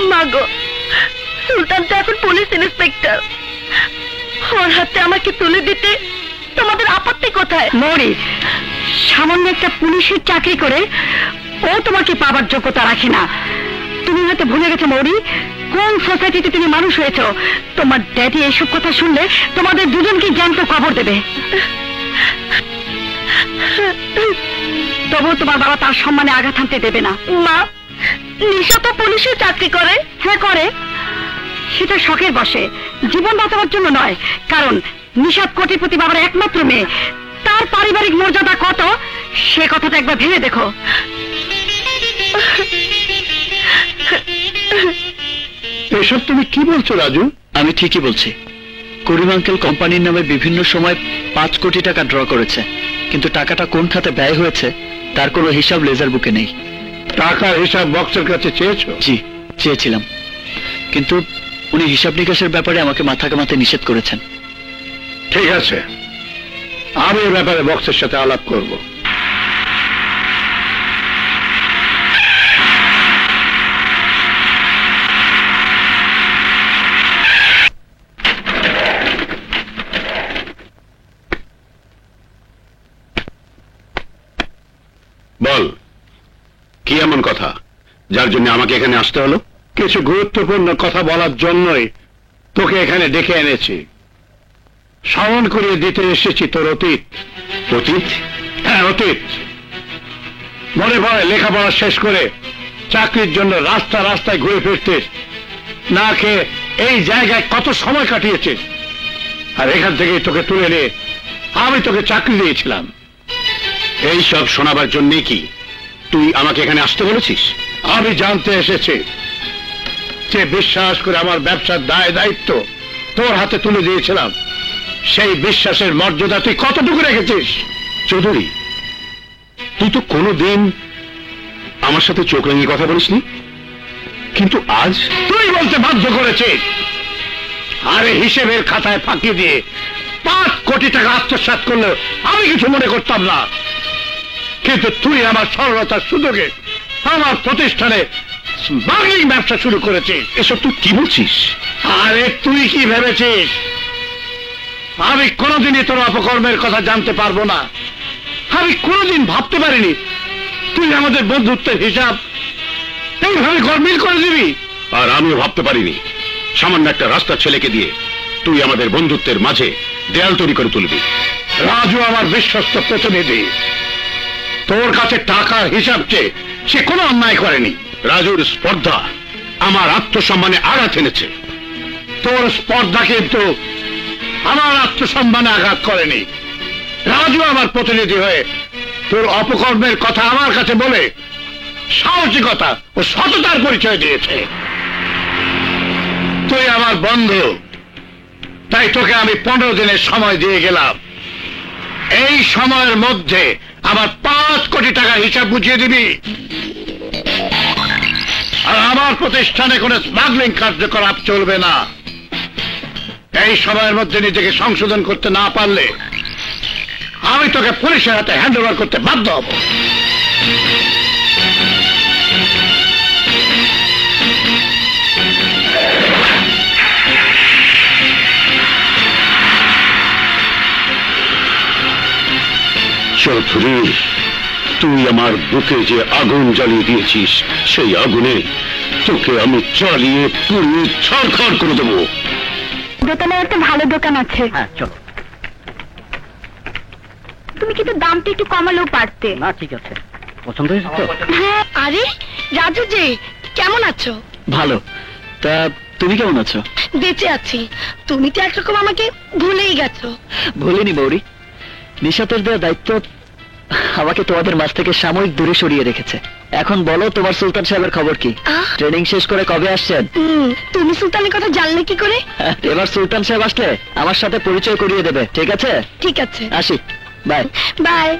মা গো, সুলতান তো এখন পুলিশ ইন্সপেক্টর, ওর হাতে আমাকে তুলে দিতে তোমাদের আপত্তি কোথায়? মরি, সামান্য একটা পুলিশের চাকরি করে ও তোমাকে পাবার যোগ্যতা রাখে না। তুমি হয়তো ভুলে গেছো মৌরি, কোন সোসাইটিতে তুমি মানুষ হয়েছো। তোমার ড্যাডি এইসব কথা শুনলে তোমাদের দুজনকে জ্যান্ত খবর দেবে। তবু তোমার বাবা তার সম্মানে আঘাত হানতে দেবে না। মা, নিশা তো পুলিশে চাকরি করে। হ্যাঁ করে, সেটা শখের বসে, জীবন বাঁচাবার জন্য নয়। কারণ নিশাদ কোটিপতি বাবার একমাত্র মেয়ে, তার পারিবারিক মর্যাদা কত সে কথাটা একবার ভেবে দেখো। এসব তুমি কি বলছো রাজু? আমি ঠিকই বলছি। করিম আঙ্কেল কোম্পানির নামে বিভিন্ন সময় 5 কোটি টাকা ড্র করেছে, কিন্তু টাকাটা কোন খাতে ব্যয় হয়েছে তার কোনো হিসাব লেজার বুকে নেই। টাকার হিসাব বক্সের কাছে চেয়েছো? জি, চেয়েছিলাম, কিন্তু উনি হিসাব নিকাশের ব্যাপারে আমাকে মাথা কামাতে নিষেধ করেছেন। ঠিক আছে, আমি এ ব্যাপারে বক্সের সাথে আলাপ করব। বল, কি এমন কথা যার জন্য আমাকে এখানে আসতে হলো? কিছু গুরুত্বপূর্ণ কথা বলার জন্যই তোকে এখানে ডেকে এনেছি। স্মরণ করিয়ে দিতে এসেছি তোর অতীত। অতীত? হ্যাঁ, অতীত। মনে পড়ে লেখাপড়া শেষ করে চাকরির জন্য রাস্তায় ঘুরে ফিরতিস, না খেয়ে এই জায়গায় কত সময় কাটিয়েছিস। আর এখান থেকে তোকে তুলে নিয়ে আমি তোকে চাকরি দিয়েছিলাম। এই সব শোনাবার জন্যে কি তুই আমাকে এখানে আসতে বলেছিস? আমি জানতে এসেছি যে বিশ্বাস করে আমার ব্যবসার দায় দায়িত্ব তোর হাতে তুলে দিয়েছিলাম, সেই বিশ্বাসের মর্যাদা তুই কতটুকু রেখেছিস। চৌধুরী, তুই তো কোনোদিন আমার সাথে চোখ রাঙিয়ে কথা বলিসনি, কিন্তু আজ তুই বলতে বাধ্য করেছিস। আরে হিসেবের খাতায় ফাঁকি দিয়ে 5 কোটি টাকা আত্মসাৎ করলে আমি কিছু মনে করতাম না, কিন্তু তুই আমার সরলতার সুযোগে আমার প্রতিষ্ঠানে স্মাগলিং ব্যবসা শুরু করেছিস। এসব তুই কি বলছিস? আরে তুই কি ভেবেছিস আমি কোনোদিনই তোর অপকর্মের কথা জানতে পারবো না? আমি কোনোদিন ভাবতে পারিনি তুই আমাদের বন্ধুত্বের হিসাব এইভাবে গরমিল করে দিবি। আর আমিও ভাবতে পারিনি সামান্য একটা রাস্তার ছেলেকে দিয়ে তুই আমাদের বন্ধুত্বের মাঝে দেয়াল তৈরি করে তুলবি। রাজু আমার বিশ্বস্ত প্রতিনিধি, তোর কাছে টাকার হিসাব চেয়ে সে কোনো অন্যায় করেনি। রাজুর স্পর্ধা আমার আত্মসম্মানে আঘাত এনেছে। তোর স্পর্ধা কিন্তু আমার আত্মসম্মানে আঘাত করেনি। রাজু আমার প্রতিনিধি হয়ে তোর অপকর্মের কথা আমার কাছে বলে সাহসিকতা ও সততার পরিচয় দিয়েছে। তুই আমার বন্ধু, তাই তোকে আমি 15 দিনের সময় দিয়ে গেলাম। এই সময়ের মধ্যে আমার 5 কোটি টাকা হিসাব বুঝিয়ে দিবি। আর আমার প্রতিষ্ঠানে কোনো স্মাগলিং কার্যকলাপ চলবে না। এই সময়ের মধ্যে নিজেকে সংশোধন করতে না পারলে আমি তোকে পুলিশের হাতে হ্যান্ড ওভার করতে বাধ্য হব। চৌধুরী, তুই আমার বুকে যে আগুন জ্বালিয়ে দিয়েছিস, সেই আগুনে তোকে আমি জ্বালিয়ে পুড়িয়ে ছারখার করে দেবো। দোকানে একটা ভালো দোকান আছে। হ্যাঁ চলো। তুমি কিন্তু দামটা একটু কমালেও পারতে। না ঠিক আছে, পছন্দ হয়েছে তো? হ্যাঁ। আরে রাজু যে, কেমন আছো? ভালো। তা তুমি কেমন আছো? বেঁচে আছি। তুমি তো একরকম আমাকে ভুলেই গেছো। ভুলিনি বৌরি, নিশাতের দেওয়া দায়িত্ব আমাকে তোমাদের মাঝ থেকে সাময়িক দূরে সরিয়ে রেখেছে। এখন বলো তোমার সুলতান সাহেবের খবর কি? ট্রেনিং শেষ করে কবে আসছেন? তুমি সুলতানের কথা জানলে কি করে? এবার সুলতান সাহেব আসলে আমার সাথে পরিচয় করিয়ে দেবে, ঠিক আছে? ঠিক আছে, আসি, বাই। বাই।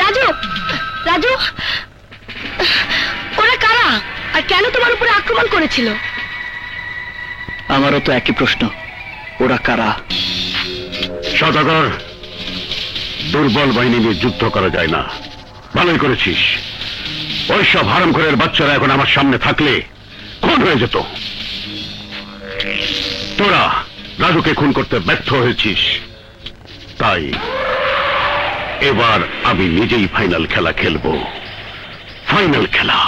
রাজু, রাজু, ওরা কারা আর কেন তোমার উপরে আক্রমণ করেছিল? আমারও তো একই প্রশ্ন, ওরা কারা? সদাগর, দুর্বল বাহিনী নিয়ে যুদ্ধ করা যায় না। ভালোই করেছিস। ওইসব হারামখোরের বাচ্চারা এখন আমার সামনে থাকলে হয়ে যেত। তোরা রাজুকে খুন করতে ব্যর্থ হয়েছিস, তাই এবার আমি নিজেই ফাইনাল খেলা খেলবো। ফাইনাল খেলা।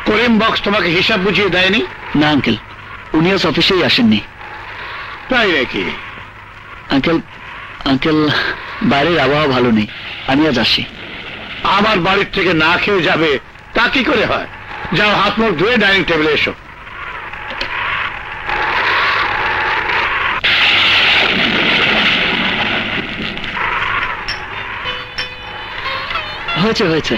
করিম বক্স তোমাকে হিসাব বুঝিয়ে দেয়নি? না আঙ্কেল, উনি আজ অফিসেই আসেননি। তাই নাকি? আঙ্কেল আঙ্কেল বাইরের আবহাওয়া ভালো নেই, আমি আজ আসি। আমার বাড়ির থেকে না খেয়ে যাবে তা কি করে হয়? যাও, হাত মুখ ধুয়ে ডাইনিং টেবিলে এসো। হয়েছে হয়েছে।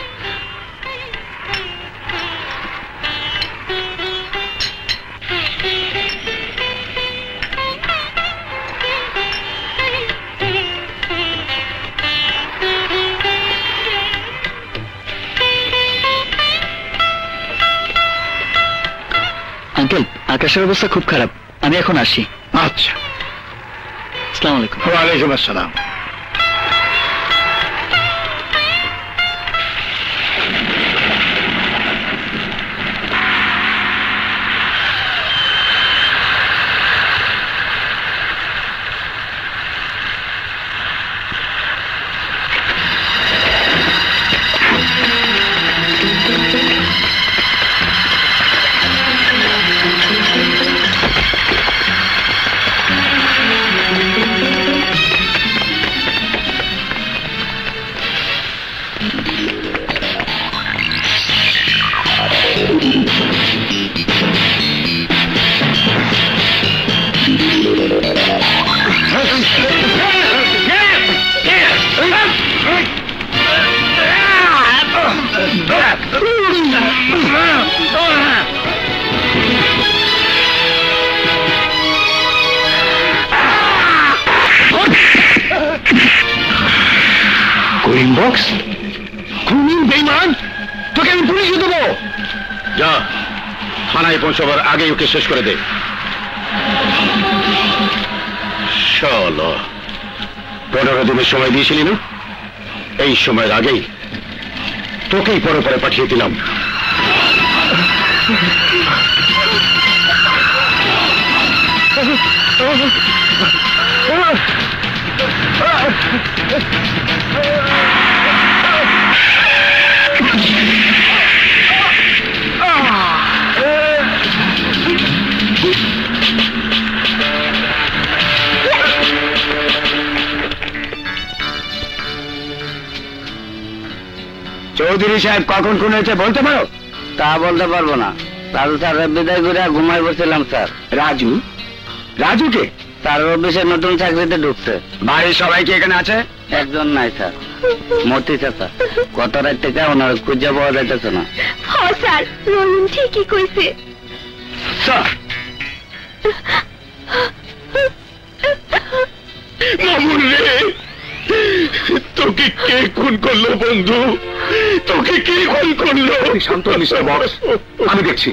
আঙ্কেল, আকাশের অবস্থা খুব খারাপ, আমি এখন আসি। আচ্ছা, আসসালামু আলাইকুম। ওয়ালাইকুম আসসালাম। করিম বক্স, খুনি বেঈমান, তোকে আমি পুলিশে দেবো। যা, থানায় পৌঁছাবার আগে ওকে শেষ করে দে। শালা, 15 দিনের সময় দিয়েছিলি না? এই সময়ের আগেই তোকেই পরে পাঠিয়ে দিলাম। চৌধুরী সাহেব কখন খুন হয়েছে বলতে পারো? তা বলতে পারবো না, রাজু স্যার বিদায় করে ঘুমাই বসছিলাম স্যার। রাজু? রাজুকে? স্যার অফিসে নতুন চাকরিতে ঢুকছে। বাড়ির সবাই কি এখানে আছে? একজন নাই স্যার, মতি চাচা। কত রাত থেকে ওনার খুঁজে পাওয়া যাইতেছে না। হ্যাঁ স্যার, রহিম ঠিকই কইছে। স্যার, মামুন রে, তোকে কে খুন করলো বন্ধু? তোকে কে খুন করলো? শান্ত মিস্টার বক্স, আমি দেখছি।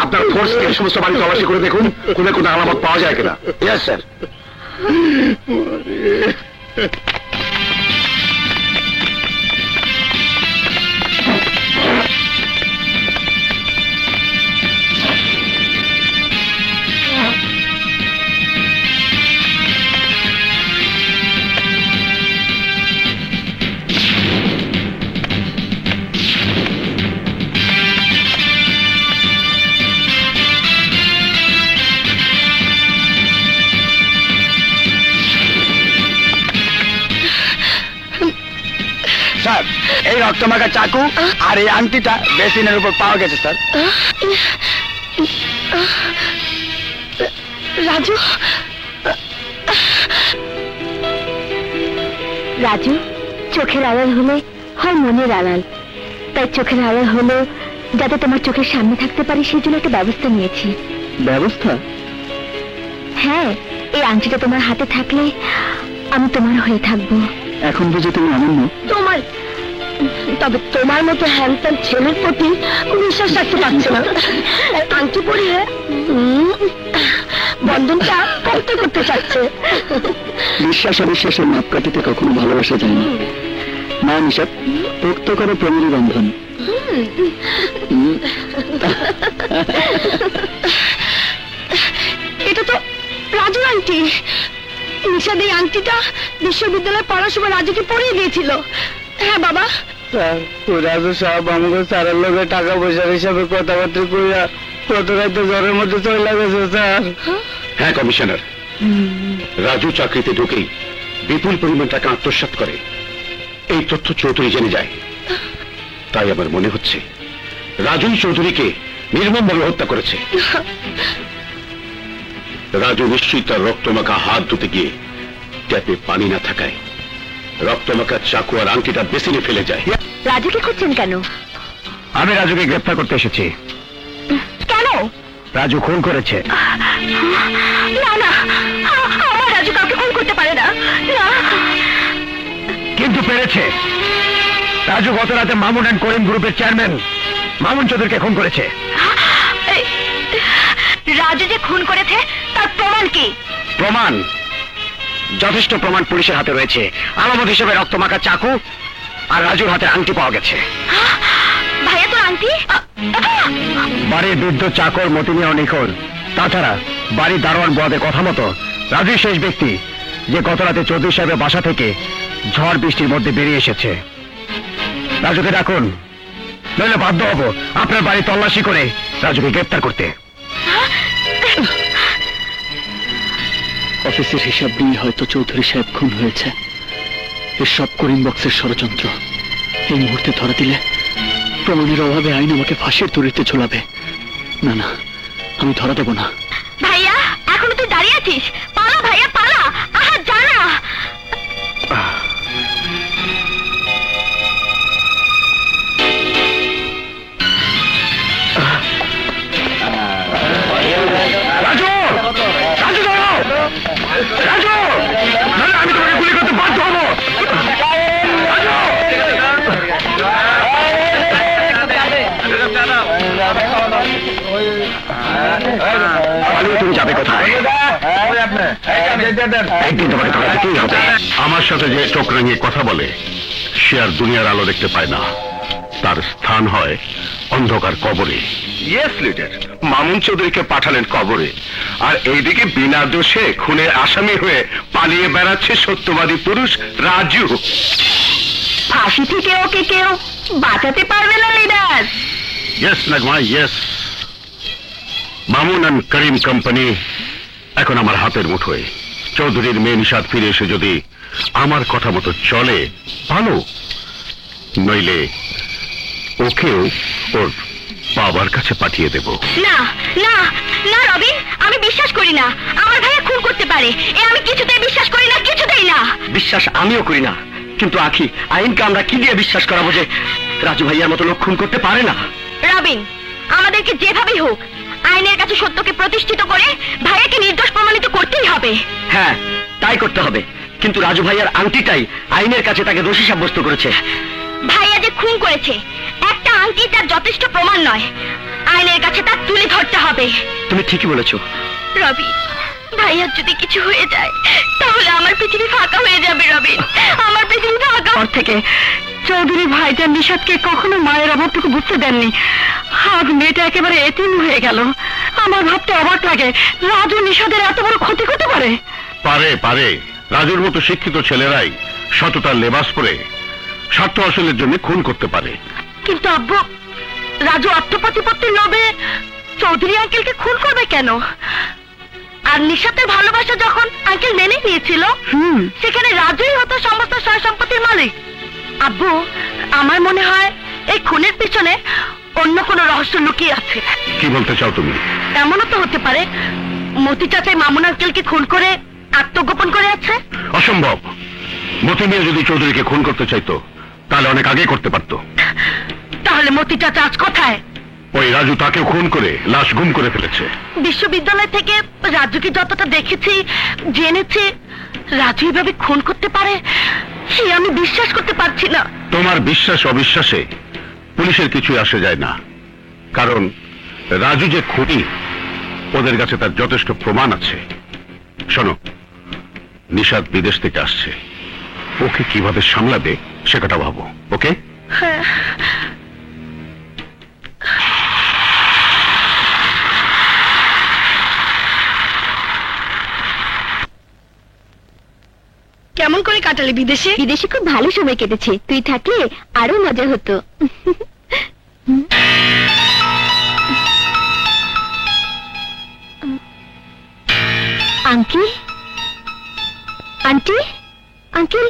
আপনার ফোর্স থেকে সমস্ত বাড়ি তল্লাশি করে দেখুন কোন কোন আলামত পাওয়া যায় কিনা। Yes sir. স্যার, এই রক্তমাখা চাকু আর এই আংটিটা বেসিনের উপর পাওয়া গেছে স্যার। রাজু, রাজু, চোখের আড়াল হলে হয় মনের আড়াল, তাই চোখের আড়াল হলো যাতে তোমার চোখের সামনে থাকতে পারি, সেই জন্য একটা ব্যবস্থা নিয়েছি। ব্যবস্থা? হ্যাঁ, এই আংটিটা তোমার হাতে থাকলে আমি তোমার হয়ে থাকবো। এখন বুঝে তুমি অনন্য? তোমার, তবে তোমার মতো হ্যান্ডসাম ছেলের প্রতি বিশ্বাস রাখতে পারছে না। আংটি পরিয়ে বন্ধনটা করতে চাচ্ছে। বিশ্বাস অবিশ্বাসের মাপকাঠিতে কখনো ভালোবাসা যায় না। না নিশাদ, পোক্ত করে প্রেমের বন্ধন। এটা তো রাজুর আংটি। নিশাদ এই আংটিটা বিশ্ববিদ্যালয়ে পড়ার সময় রাজুকে পরিয়ে দিয়েছিল। হ্যাঁ বাবা। স্যার, রাজু সাহেব আমাকে স্যারের লোকে টাকা পয়সার হিসাবে কথাবার্তা কইয়া কত রাতে জ্বরের মধ্যে চলে গেছে স্যার। হ্যাঁ কমিশনার, রাজু চাকরিতে ঢুকেই বিপুল পরিমাণ টাকা আত্মসাৎ করে, এই তথ্য চৌধুরী জেনে যায়। তাই আমার মনে হচ্ছে রাজুই চৌধুরীকে নির্মমভাবে হত্যা করেছে। রাজু নিশ্চয়ই তার রক্তমাখা হাত ধুতে গিয়ে ট্যাপে পানি না থাকায় রক্তমাখা চাকু আর আংটিটা বেসিনে ফেলে যায়। রাজুকে খুঁজছেন কেন? আমি রাজুকে গ্রেফতার করতে এসেছি। কেন? রাজু খুন করেছে। না না, আমার রাজু কাউকে খুন করতে পারে না। না। কিন্তু পেরেছে। রাজু গত রাতে মামুন অ্যান্ড করিম গ্রুপের চেয়ারম্যান মামুন চৌধুরীকে খুন করেছে। রাজু যে খুন করেছে তার প্রমাণ কি? প্রমাণ? যথেষ্ট প্রমাণ পুলিশের হাতে রয়েছে। আলামত হিসেবে রক্তমাখা চাকু আর রাজুর হাতে আংটি পাওয়া গেছে। ভাইয়া তোর আংটি? বাড়ির বৃদ্ধ চাকর মতিমিয়া নিখোঁজ। তাছাড়া বাড়ির দারোয়ান বদের কথা মতো রাজুই শেষ ব্যক্তি যে গত রাতে চৌধুরী সাহেবের বাসা থেকে ঝড় বৃষ্টির মধ্যে বেরিয়ে এসেছে। রাজুকে ডাকুন, নইলে বাধ্য হব আপনার বাড়ি তল্লাশি করে রাজুকে গ্রেফতার করতে। অফিসের হিসাব নিয়ে হয়তো চৌধুরী সাহেব খুন হয়েছে। এর সব করিম বক্সের ষড়যন্ত্র। এই মুহূর্তে ধরা দিলে প্রমাণের অভাবে আইন আমাকে ফাঁসির দড়িতে ঝোলাবে। না না, আমি ধরা দেব না। ভাইয়া এখনো তুই দাঁড়িয়ে আছিস? পালা ভাইয়া পালা। আহা জানা। রাজু! রাজু দাঁড়াও! রাজু! নাহলে আমি তোমাকে গুলি করতে বাধ্য হবো। রাজু! পালিয়ে তুমি যাবে কোথায়? একদিন তোমাকে ধরা দিতেই হবে। আমার সাথে যে চোখ রাঙিয়ে কথা বলে সে আর দুনিয়ার আলো দেখতে পায় না, তার স্থান হয় অন্ধকার কবরে। ইয়েস লিডার, মামুন চৌধুরীকে পাঠালেন কবরে, আর এইদিকে বিনা দোষে খুনের আসামি হয়ে পালিয়ে বেড়াচ্ছে সত্যবাদী পুরুষ রাজু। ফাঁসি থেকে ওকে কেউ বাঁচাতে পারবে না leader. Yes নাগমা, yes. Mamun and Karim company এখন আমার হাতের মুঠোয়। চৌধুরীর মেয়ে নিশাদ ফিরে এসে যদি আমার কথা মতো চলে ভালো, নইলে ওকেও ওর বাবার কাছে পাঠিয়ে দেব। না না না রবিন, আমি বিশ্বাস করি না আমার ভাইয়া খুন করতে পারে। এ আমি কিছুতেই বিশ্বাস করি না, কিছুতেই না। বিশ্বাস আমিও করি না, কিন্তু আখি আইনকে আমরা কি দিয়ে বিশ্বাস করাবো যে রাজু ভাইয়ার মতো লোক খুন করতে পারে না? রবিন, আমাদেরকে যেভাবেই হোক আইনের কাছে সত্যকে প্রতিষ্ঠিত করে ভাইয়াকে নির্দোষ প্রমাণিত করতেই হবে। হ্যাঁ, তাই করতে হবে। কিন্তু রাজু ভাইয়ার আংটিটাই আইনের কাছে তাকে দোষী সাব্যস্ত করেছে। ভাইয়া যে খুন করেছে একটা আংটি তার যথেষ্ট প্রমাণ নয়। আইনের কাছে তার তুলে ধরতে হবে। তুমি ঠিকই বলেছো। রবি, ভাইয়ার যদি কিছু হয়ে যায় তাহলে আমার পৃথিবী ফাঁকা হয়ে যাবে। রবিন, আমার পৃথিবী ফাঁকা। পর থেকে চৌধুরী ভাইজান নিশাদকে কখনো মায়ের অভাবটুকু বুঝতে দেননি। আজ মেয়েটা একেবারে এতিম হয়ে গেল। আমার ভাবতে অবাক লাগে রাজু নিশাদের এত বড় ক্ষতি করতে পারে। পারে পারে, রাজুর মতো শিক্ষিত ছেলেরাই সততার লেবাস পরে স্বার্থ হাসিলের জন্য খুন করতে পারে। কিন্তু আব্বু, রাজু অর্থপ্রতিপত্তির লোভে চৌধুরী আঙ্কেলকে খুন করবে কেন? আর নিশাতের ভালোবাসা যখন আঙ্কেল মেনে নিয়েছিল সেখানে রাজুই হতো সমস্ত সয় সম্পত্তির মালিক। আব্বু, আমার মনে হয় এই খুনের পিছনে অন্য কোনো রহস্য লুকিয়ে আছে। কি বলতে চাও তুমি? এমনও তো হতে পারে মতি চাচাই মামুন আঙ্কেলকে খুন করে আত্মগোপন করে আছে। অসম্ভব। মতি মিয়া যদি চৌধুরীকে খুন করতে চাইতো তাহলে অনেক আগে করতে পারত। তাহলে মতি চাচা আজ কোথায়? ওই রাজু তাকে খুন করে লাশ গুম করে ফেলেছে। বিশ্ববিদ্যালয় থেকে রাজুকে যতটা দেখেছি জেনেছি রাজু এভাবে খুন করতে পারে সে আমি বিশ্বাস করতে পারছি না। তোমার বিশ্বাস অবিশ্বাসে পুলিশের কিছু আসে যায় না, কারণ রাজু যে খুনি ওদের কাছে তার যথেষ্ট প্রমাণ আছে। শোনো, নিশাদ বিদেশ থেকে আসছে, ওকে কিভাবে সামলাবে সে কথা ভাবো। ওকে? হ্যাঁ। কেমন করে কাটালে বিদেশে? বিদেশে খুব ভালো সময় কেটেছে, তুই থাকলে আরো মজা হতো। আঙ্কেল, আন্টি, আঙ্কেল,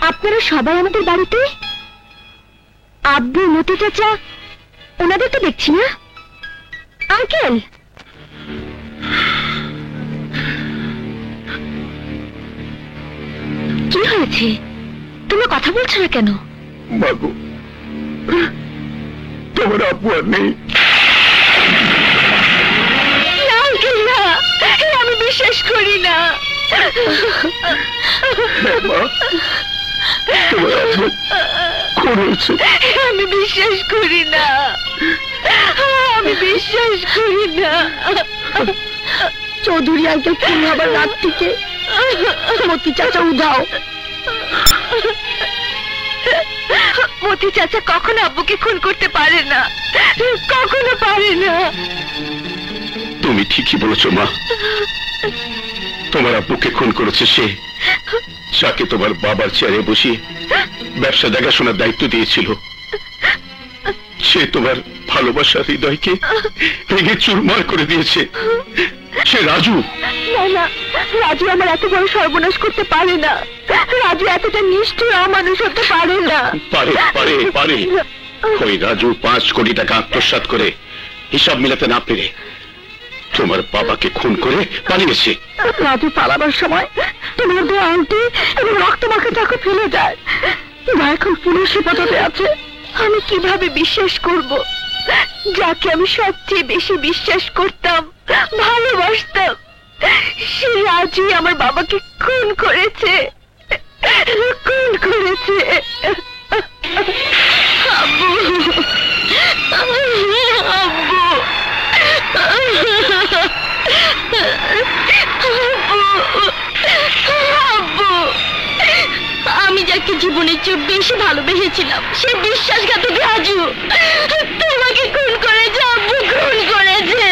আপনারা সবাই আমাদের বাড়িতে? আব্বু, মতি চাচা, ওনাদের তো দেখছি না। আঙ্কেল, কি হয়েছে? তুমি কথা বলছো না কেন? মাগো, তোমার আব্বু আর নেই। না আঙ্কেল, না, আমি বিশ্বাস করি না। মা, তোমার আব্বু খুন হয়েছে। আমি বিশ্বাস করি না, আমি বিশ্বাস করি না। চৌধুরী আঙ্কেল খুন হবার রাত থেকে মতি চাচা উধাও। মতি চাচা কখনো আব্বুকে খুন করতে পারে না, কখনো পারে না। তুমি ঠিকই বলেছ মা, তোমার আব্বুকে খুন করেছে সে, যাকে তোমার বাবার চেয়ারে বসিয়ে ব্যবসা দেখাশোনার দায়িত্ব দিয়েছিল। সে তোমার ভালোবাসার হৃদয়কে ভেঙে চুরমার করে দিয়েছে। সে রাজু। না না, রাজু আমার এত বড় সর্বনাশ করতে পারে না। রাজু এতটা নিষ্ঠুর অমানুষ হতে পারে না। পারে পারে পারে। ওই রাজু 5 কোটি টাকা আত্মসাৎ করে হিসাব মিলাতে না পেরে তোমার বাবাকে খুন করে পালিয়েছে। রাজু পালাবার সময় তোমার দু আংটি এবং রক্ত মাখা চাকু ফেলে যায়। বা এখন পুলিশ হেফাজতে আছে। আমি কিভাবে বিশ্বাস করব যাকে আমি সবচেয়ে বেশি বিশ্বাস করতাম, ভালোবাসতাম, সে রাজুই আমার বাবাকে খুন করেছে, খুন করেছে। আব্বু, আব্বু, আব্বু, আমি যাকে জীবনের চেয়ে বেশি ভালোবেসেছিলাম সে বিশ্বাসঘাতক রাজু তোমাকে খুন করেছে। আব্বু খুন করেছে।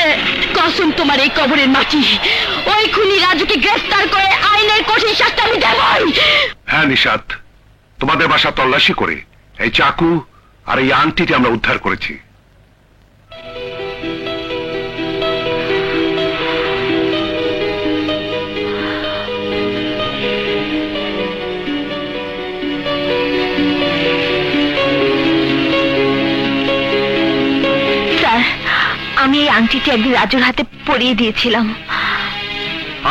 কসম তোমার এই কবরের মাটি, ওই খুনি রাজুকে গ্রেফতার করে আইনের কঠিন শাস্তি আমি দেবই। হ্যাঁ নিশাত, তোমাদের বাসা তল্লাশি করে এই চাকু আর এই আংটিটি আমরা উদ্ধার করেছি। স্যার, আমি এই আংটিটি একদিন রাজুর হাতে পরিয়ে দিয়েছিলাম।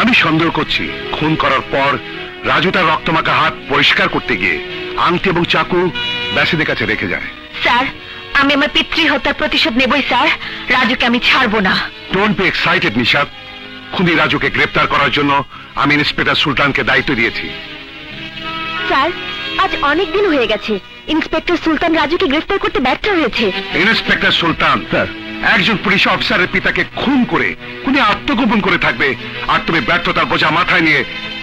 আমি সন্দেহ করছি খুন করার পর রাজু তার রক্তমাখা হাত পরিষ্কার করতে গিয়ে আংটি এবং চাকু ব্যাসিদের কাছে রেখে যায়। স্যার, আমি আমার পিতৃ হত্যার প্রতিশোধ নেবই স্যার। রাজুকে আমি ছাড়বো না। Don't be excited Nishat. খুনি রাজুকে গ্রেপ্তার করার জন্য আমি ইন্সপেক্টর সুলতানকে দায়িত্ব দিয়েছি। স্যার, আজ অনেক দিন হয়ে গেছে ইন্সপেক্টর সুলতান রাজুকে গ্রেফতার করতে ব্যর্থ হয়েছে। ইন্সপেক্টর সুলতান স্যার, একজন পুলিশ অফিসারের পিতাকে খুন করে খুনি আত্মগোপন করে থাকবে, আর তুমি ব্যর্থতার বোঝা মাথায় নিয়ে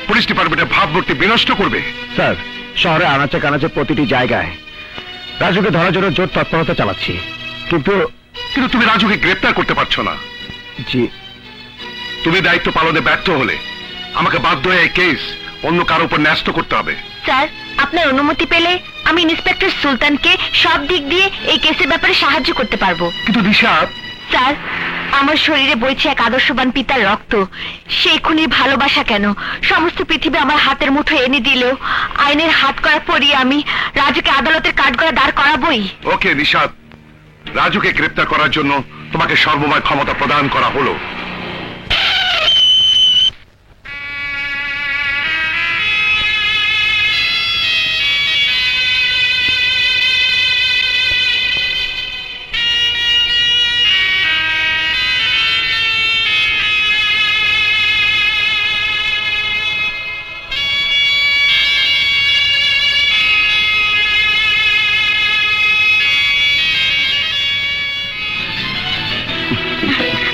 পুলিশ ডিপার্টমেন্টের ভাবমূর্তি বিনষ্ট করবে। স্যার, শহরে আনাচে কানাচে প্রতিটি জায়গায় রাজুকে ধরার জন্য জোর তৎপরতা চালাচ্ছি, কিন্তু কিন্তু তুমি রাজুকে গ্রেপ্তার করতে পারছো না। জি, তুমি দায়িত্ব পালনে ব্যর্থ হলে আমাকে বাধ্য হয়ে এই কেস অন্য কারো উপর ন্যস্ত করতে হবে। স্যার, আপনার অনুমতি পেলে আমি ইন্সপেক্টর সুলতানকে সব দিক দিয়ে এই কেসের ব্যাপারে সাহায্য করতে পারবো। কিন্তু নিশাত, স্যার, আমার শরীরে বইছে এক আদর্শবান পিতার রক্ত। সেই খুনির ভালোবাসা কেন সমস্ত পৃথিবী আমার হাতের মুঠো এনে দিলেও আইনের হাত করা পরিয়ে আমি রাজুকে আদালতের কাঠগড়া দাঁড় করাবই। ওকে নিশাত, রাজুকে গ্রেপ্তার করার জন্য তোমাকে সর্বময় ক্ষমতা প্রদান করা হলো।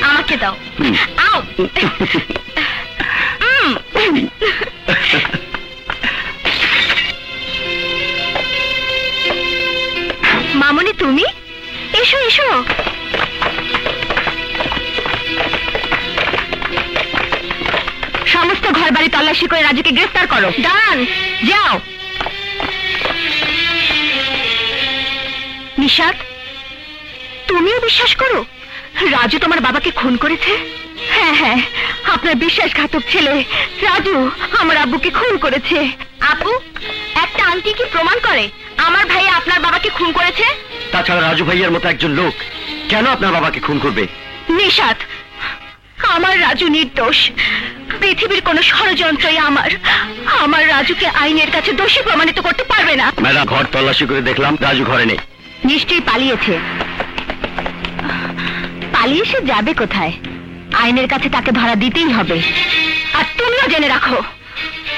আমাকে দাও। আও। ঘর বাড়ি তল্লাশি করে রাজুকে গ্রেফতার করো। দাঁড়ান, যাও। নিশাত, তুমিও বিশ্বাস করো রাজু তোমার বাবাকে খুন করেছে? হ্যাঁ হ্যাঁ, আপনার বিশ্বাসঘাতক ছেলে রাজু আমার আব্বুকে খুন করেছে। আপু, একটা আংটি কি প্রমাণ করে আমার ভাই আপনার বাবাকে খুন করেছে? তাছাড়া রাজু ভাইয়ের মতো একজন লোক কেন আপনার বাবাকে খুন করবে? নিশাত, আমার রাজু নির্দোষ। পৃথিবীর কোন ষড়যন্ত্রই আমার রাজুকে আইনের কাছে দোষী প্রমাণিত করতে পারবে না। ম্যাডাম, ঘর তল্লাশি করে দেখলাম রাজু ঘরে নেই। নিশ্চয়ই পালিয়েছে। পালিয়ে সে যাবে কোথায়? আইনের কাছে তাকে ধরা দিতেই হবে। আর তুমিও জেনে রাখো,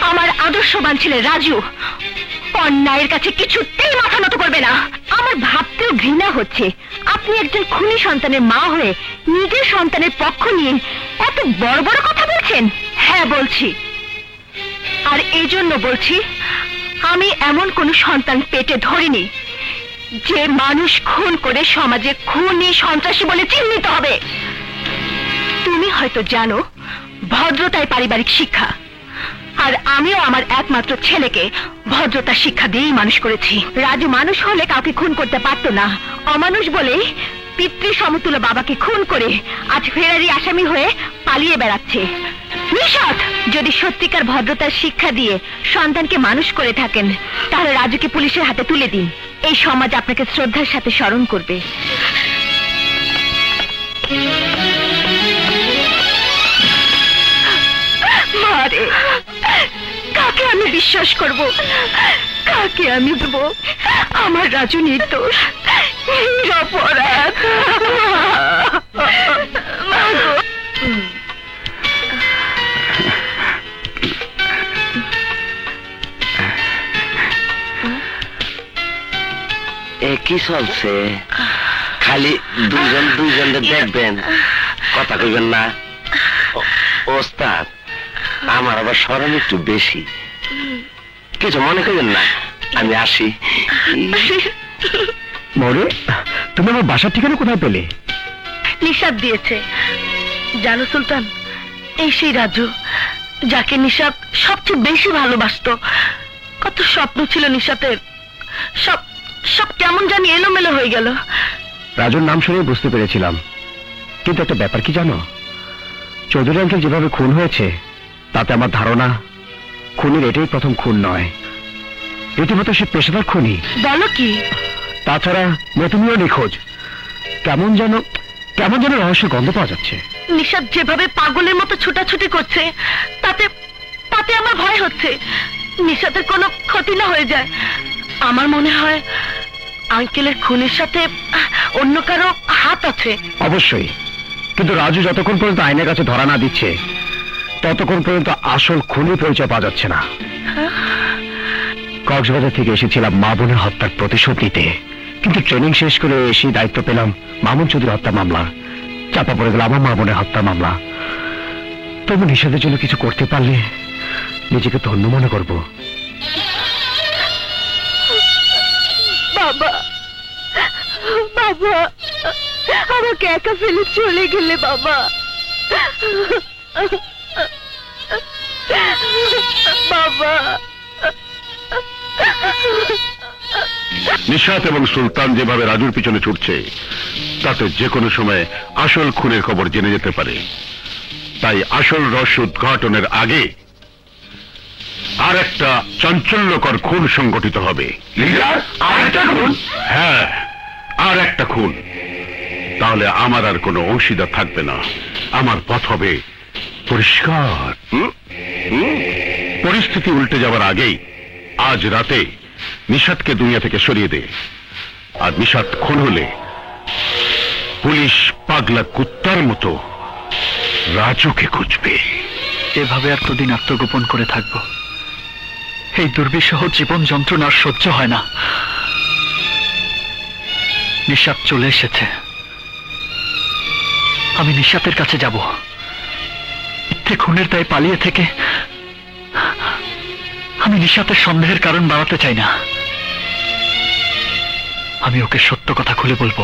আমার আদর্শবান ছেলে রাজু অন্যায়ের কাছে কিছুতেই মাথা নত করবে না। আমার ভাবতেও ঘৃণা হচ্ছে আপনি একজন খুনি সন্তানের মা হয়ে নিজের সন্তানের পক্ষ নিয়ে এত বড় বড় কথা বলছেন। হ্যাঁ বলছি, আর এই জন্য বলছি, আমি এমন কোন সন্তান পেটে ধরিনি যে মানুষ খুন করে সমাজে খুনি সন্ত্রাসী বলে চিহ্নিত হবে। তুমি হয়তো জানো ভদ্রতাই পারিবারিক শিক্ষা, আর আমিও আমার একমাত্র ছেলেকে ভদ্রতা শিক্ষা দিয়েই মানুষ করেছি। রাজু মানুষ হলে কাউকে খুন করতে পারতো না। অমানুষ বলে পিতৃ সমতুল্য বাবাকে খুন করে আজ ফেরারি আসামি হয়ে পালিয়ে বেড়াচ্ছে। নিশাত, যদি সত্যিকার ভদ্রতার শিক্ষা দিয়ে সন্তানকে মানুষ করে থাকেন, তাহলে রাজুকে পুলিশের হাতে তুলে দিন। এই সমাজ আপনাকে শ্রদ্ধার সাথে স্মরণ করবে। মারে, কাকে আমি বিশ্বাস করব? কাকে আমি দেব? আমার রাজু নির্দোষ, নিরপরাধ। কি চলছে? খালি দুইজনকে দেখবেন, কথা কইবেন না। ওস্তাদ, আমার আবার শরম একটু বেশি, কিছু মনে করবেন না, আমি আসি। মরে, তুমি আমার বাসার ঠিকানা কোথায় পেলে? নিশাত দিয়েছে। জানো সুলতান, এই সেই রাজু যাকে নিশাত সবচেয়ে বেশি ভালোবাসতো। কত স্বপ্ন ছিল নিশাতের, সব সব কেমন জানি এলোমেলো হয়ে গেল। রাজুর নাম শুনে বুঝতে পেরেছিলাম, কিন্তু একটা ব্যাপার কি জানো? চৌধুরী আঙ্কেল যেভাবে খুন হয়েছে, তাতে আমার ধারণা খুনির এটাই প্রথম খুন নয়, রীতিমতো সে পেশাদার খুনি। বলো কি? তাছাড়া মতুমিও নিখোঁজ। কেমন যেন রহস্য গন্ধ পাওয়া যাচ্ছে। নিশাত যেভাবে পাগলের মতো ছুটাছুটি করছে, তাতে তাতে আমার ভয় হচ্ছে নিশাতের কোনো ক্ষতি না হয়ে যায়। আমার মনে হয় আঙ্কেলের খুনের সাথে অন্য কারো হাত আছে। অবশ্যই, কিন্তু রাজু যতক্ষণ পর্যন্ত আইনের কাছে ধরা না দিচ্ছে, ততক্ষণ পর্যন্ত আসল খুনির পরিচয় পাওয়া যাচ্ছে না। কক্সবাজার থেকে এসেছিলাম মা বোনের হত্যার প্রতিশোধ নিতে, কিন্তু ট্রেনিং শেষ করে এসে দায়িত্ব পেলাম মামুন চৌধুরী হত্যা মামলা। চাপা পড়ে গেল আমার মা বোনের হত্যা মামলা। তবু নিষেধের জন্য কিছু করতে পারলে নিজেকে ধন্য মনে করব। বাবা, বাবা, আমাকে একা ফেলে চলে গেলে বাবা। বাবা। নিশাত এবং সুলতান যেভাবে রাজুর পিছনে ছুটছে, তাতে যে কোনো সময় আসল খুনের খবর জেনে যেতে পারে। তাই আসল রহস্য উদ্ঘাটনের আগে আর একটা চাঞ্চল্যকর খুন সংগঠিত হবে। হ্যাঁ, আর একটা খুন। তাহলে আমার আর কোনো অংশীদার থাকবে না, আমার পথ হবে পরিষ্কার। পরিস্থিতি উল্টে যাওয়ার আগেই আজ রাতে নিশাতকে দুনিয়া থেকে সরিয়ে দে। আর নিশাত খুন হলে পুলিশ পাগলা কুত্তার মতো রাজুকে খুঁজবে। এভাবে আর কদিন আত্মগোপন করে থাকবো? এই দুর্বিষহ জীবন যন্ত্রণার সহ্য হয় না। নিশাত চলে এসেছে, আমি নিশাতের কাছে যাব। মিথ্যে খুনের দায়ে পালিয়ে থেকে আমি নিশাতের সন্দেহের কারণ বাড়াতে চাই না। আমি ওকে সত্য কথা খুলে বলবো।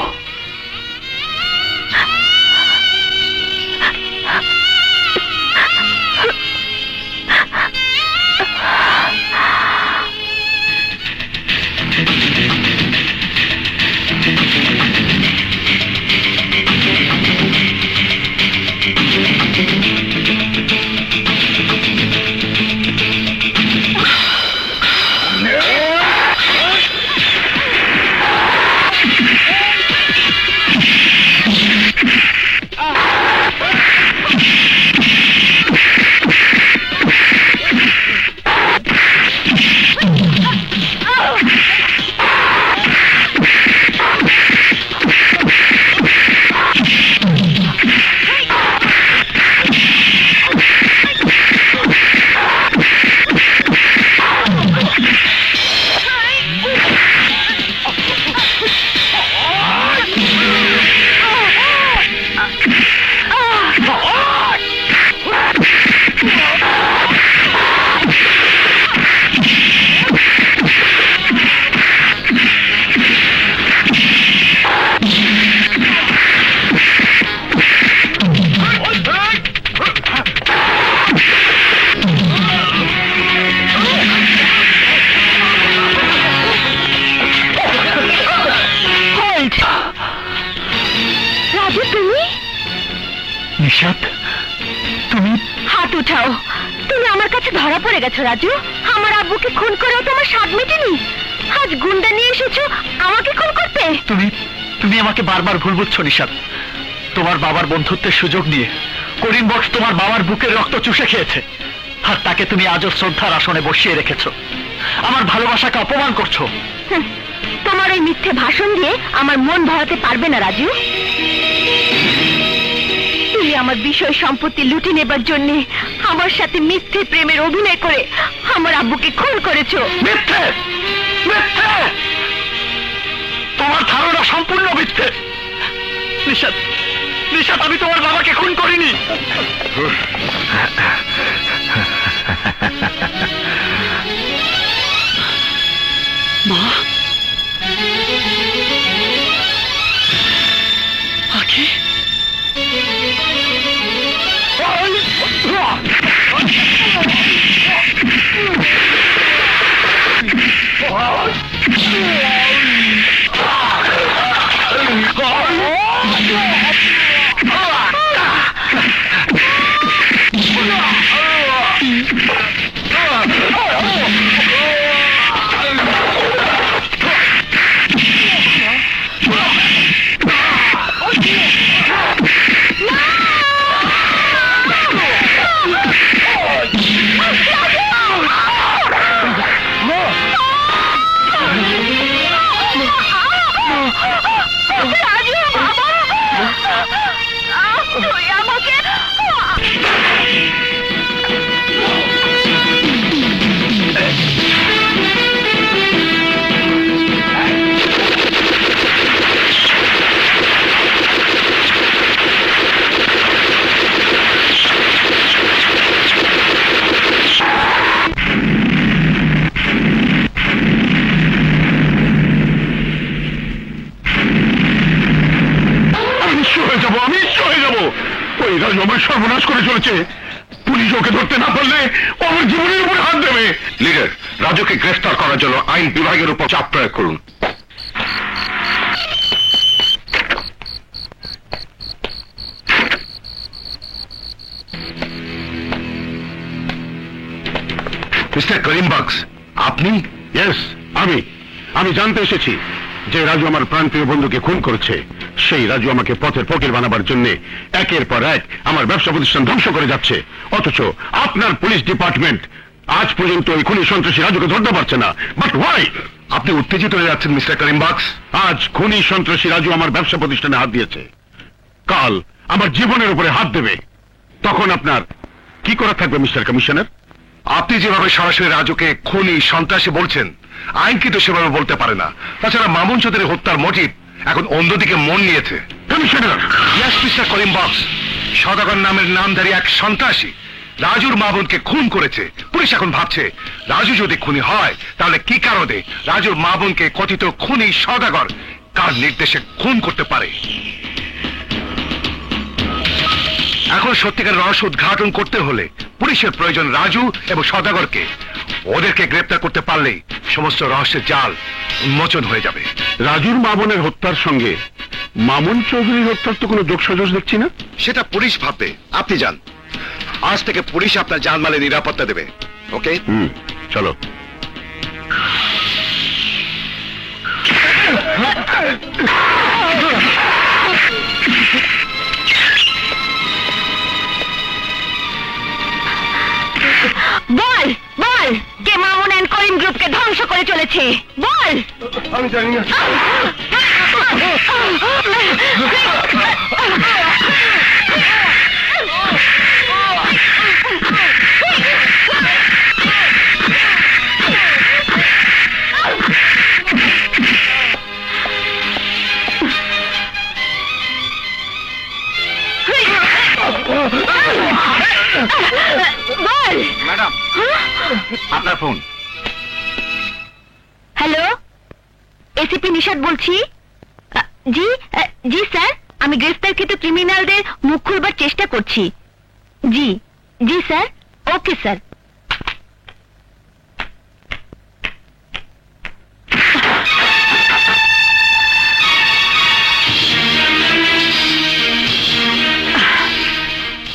কাছে ধরা পড়ে গেছো রাজু। আমার আব্বুকে খুন করেও তোমার স্বাদ মেটেনি, আজ গুন্ডা নিয়ে এসেছো আমাকে খুন করতে। তুমি আমাকে বারবার ভুল বুঝছো নিশাত। তোমার বাবার বন্ধুত্বের সুযোগ নিয়ে করিম বক্স তোমার বাবার বুকের রক্ত চুষে খেয়েছে, আর তাকে তুমি আজও শ্রদ্ধার আসনে বসিয়ে রেখেছো। আমার ভালোবাসাকে অপমান করছো। তোমার ওই মিথ্যে ভাষণ দিয়ে আমার মন ভরাতে পারবে না রাজু। তুমি আমার বিষয় সম্পত্তি লুটে নেবার জন্য আমার সাথে মিথ্যে প্রেমের অভিনয় করে আমার আব্বুকে খুন করেছো। মিথ্যে, মিথ্যে, তোমার ধারণা সম্পূর্ণ মিথ্যে। নিশাত, নিশাত, আমি তোমার বাবাকে খুন করিনি। মা, আখি, আমার সর্বনাশ করে চলেছে। পুলিশ ওকে ধরতে না পারলে ও আমার জীবনের উপর হাত দেবে। লিডার, রাজুকে গ্রেফতার করার জন্য আইন বিভাগের উপর চাপ প্রয়োগ করুন। মিস্টার করিম বক্স, আপনি? ইয়েস, আমি জানতে এসেছি যে রাজু আমার প্রাণপ্রিয় বন্ধুকে খুন করেছে। সেই রাজু আমাকে পথের ফকির বানাবার জন্য একের পর এক আমার ব্যবসা প্রতিষ্ঠান ধ্বংস করে যাচ্ছে, অথচ আপনার পুলিশ ডিপার্টমেন্ট আজ পর্যন্ত ওই খুনি সন্ত্রাসী রাজুকে ধরতে পারছে না। But why? আপনি উত্তেজিত হয়ে যাচ্ছেন মিস্টার করিম বক্স। আজ খুনি সন্ত্রাসী রাজু আমার ব্যবসা প্রতিষ্ঠানে হাত দিয়েছে, কাল আমার জীবনের উপরে হাত দেবে। তখন আপনার কি করা থাকবে মিস্টার কমিশনার? আপনি যেভাবে সরাসরি রাজুকে খুনি সন্ত্রাসী বলছেন, আইন কিন্তু সেভাবে বলতে পারে না। তাছাড়া মামুন চৌধুরী হত্যার মোটিভ এখন অন্যদিকে মন নিয়েছে। Commissioner, yes mister Karim box, সদাগর নামের নামধারী এক সন্ত্রাসী রাজুর মা বোনকে খুন করেছে। পুলিশ এখন ভাবছে রাজু যদি খুনি হয় তাহলে কি কারণে রাজুর মা বোনকে কথিত খুনি সদাগর কার নির্দেশে খুন করতে পারে। এখন সত্যিকার রহস্য উদ্ঘাটন করতে হলে পুলিশের প্রয়োজন রাজু এবং সদাগরকে। ওদেরকে গ্রেপ্তার করতে পারলেই সমস্ত রহস্যের জাল উন্মোচন হয়ে যাবে। রাজুর মা বোনের হত্যার সঙ্গে মামুন চৌধুরীর হত্যার তো কোনো যোগসাজশ দেখছি না। সেটা পুলিশ ভাববে, আপনি যান। আজ থেকে পুলিশ আপনার জানমালের নিরাপত্তা দেবে। ওকে, চলো। বল বল, কে মামুন এন্ড করিম গ্রুপকে ধ্বংস করে চলেছে? বল। আমি জানি না। বল। ম্যাডাম, আপনার ফোন। হ্যালো, এসিপি নিশাত বলছি। জি জি স্যার, আমি গ্রেফতারকৃত ক্রিমিনালদের মুখ খুলবার চেষ্টা করছি। জি জি স্যার, ওকে স্যার।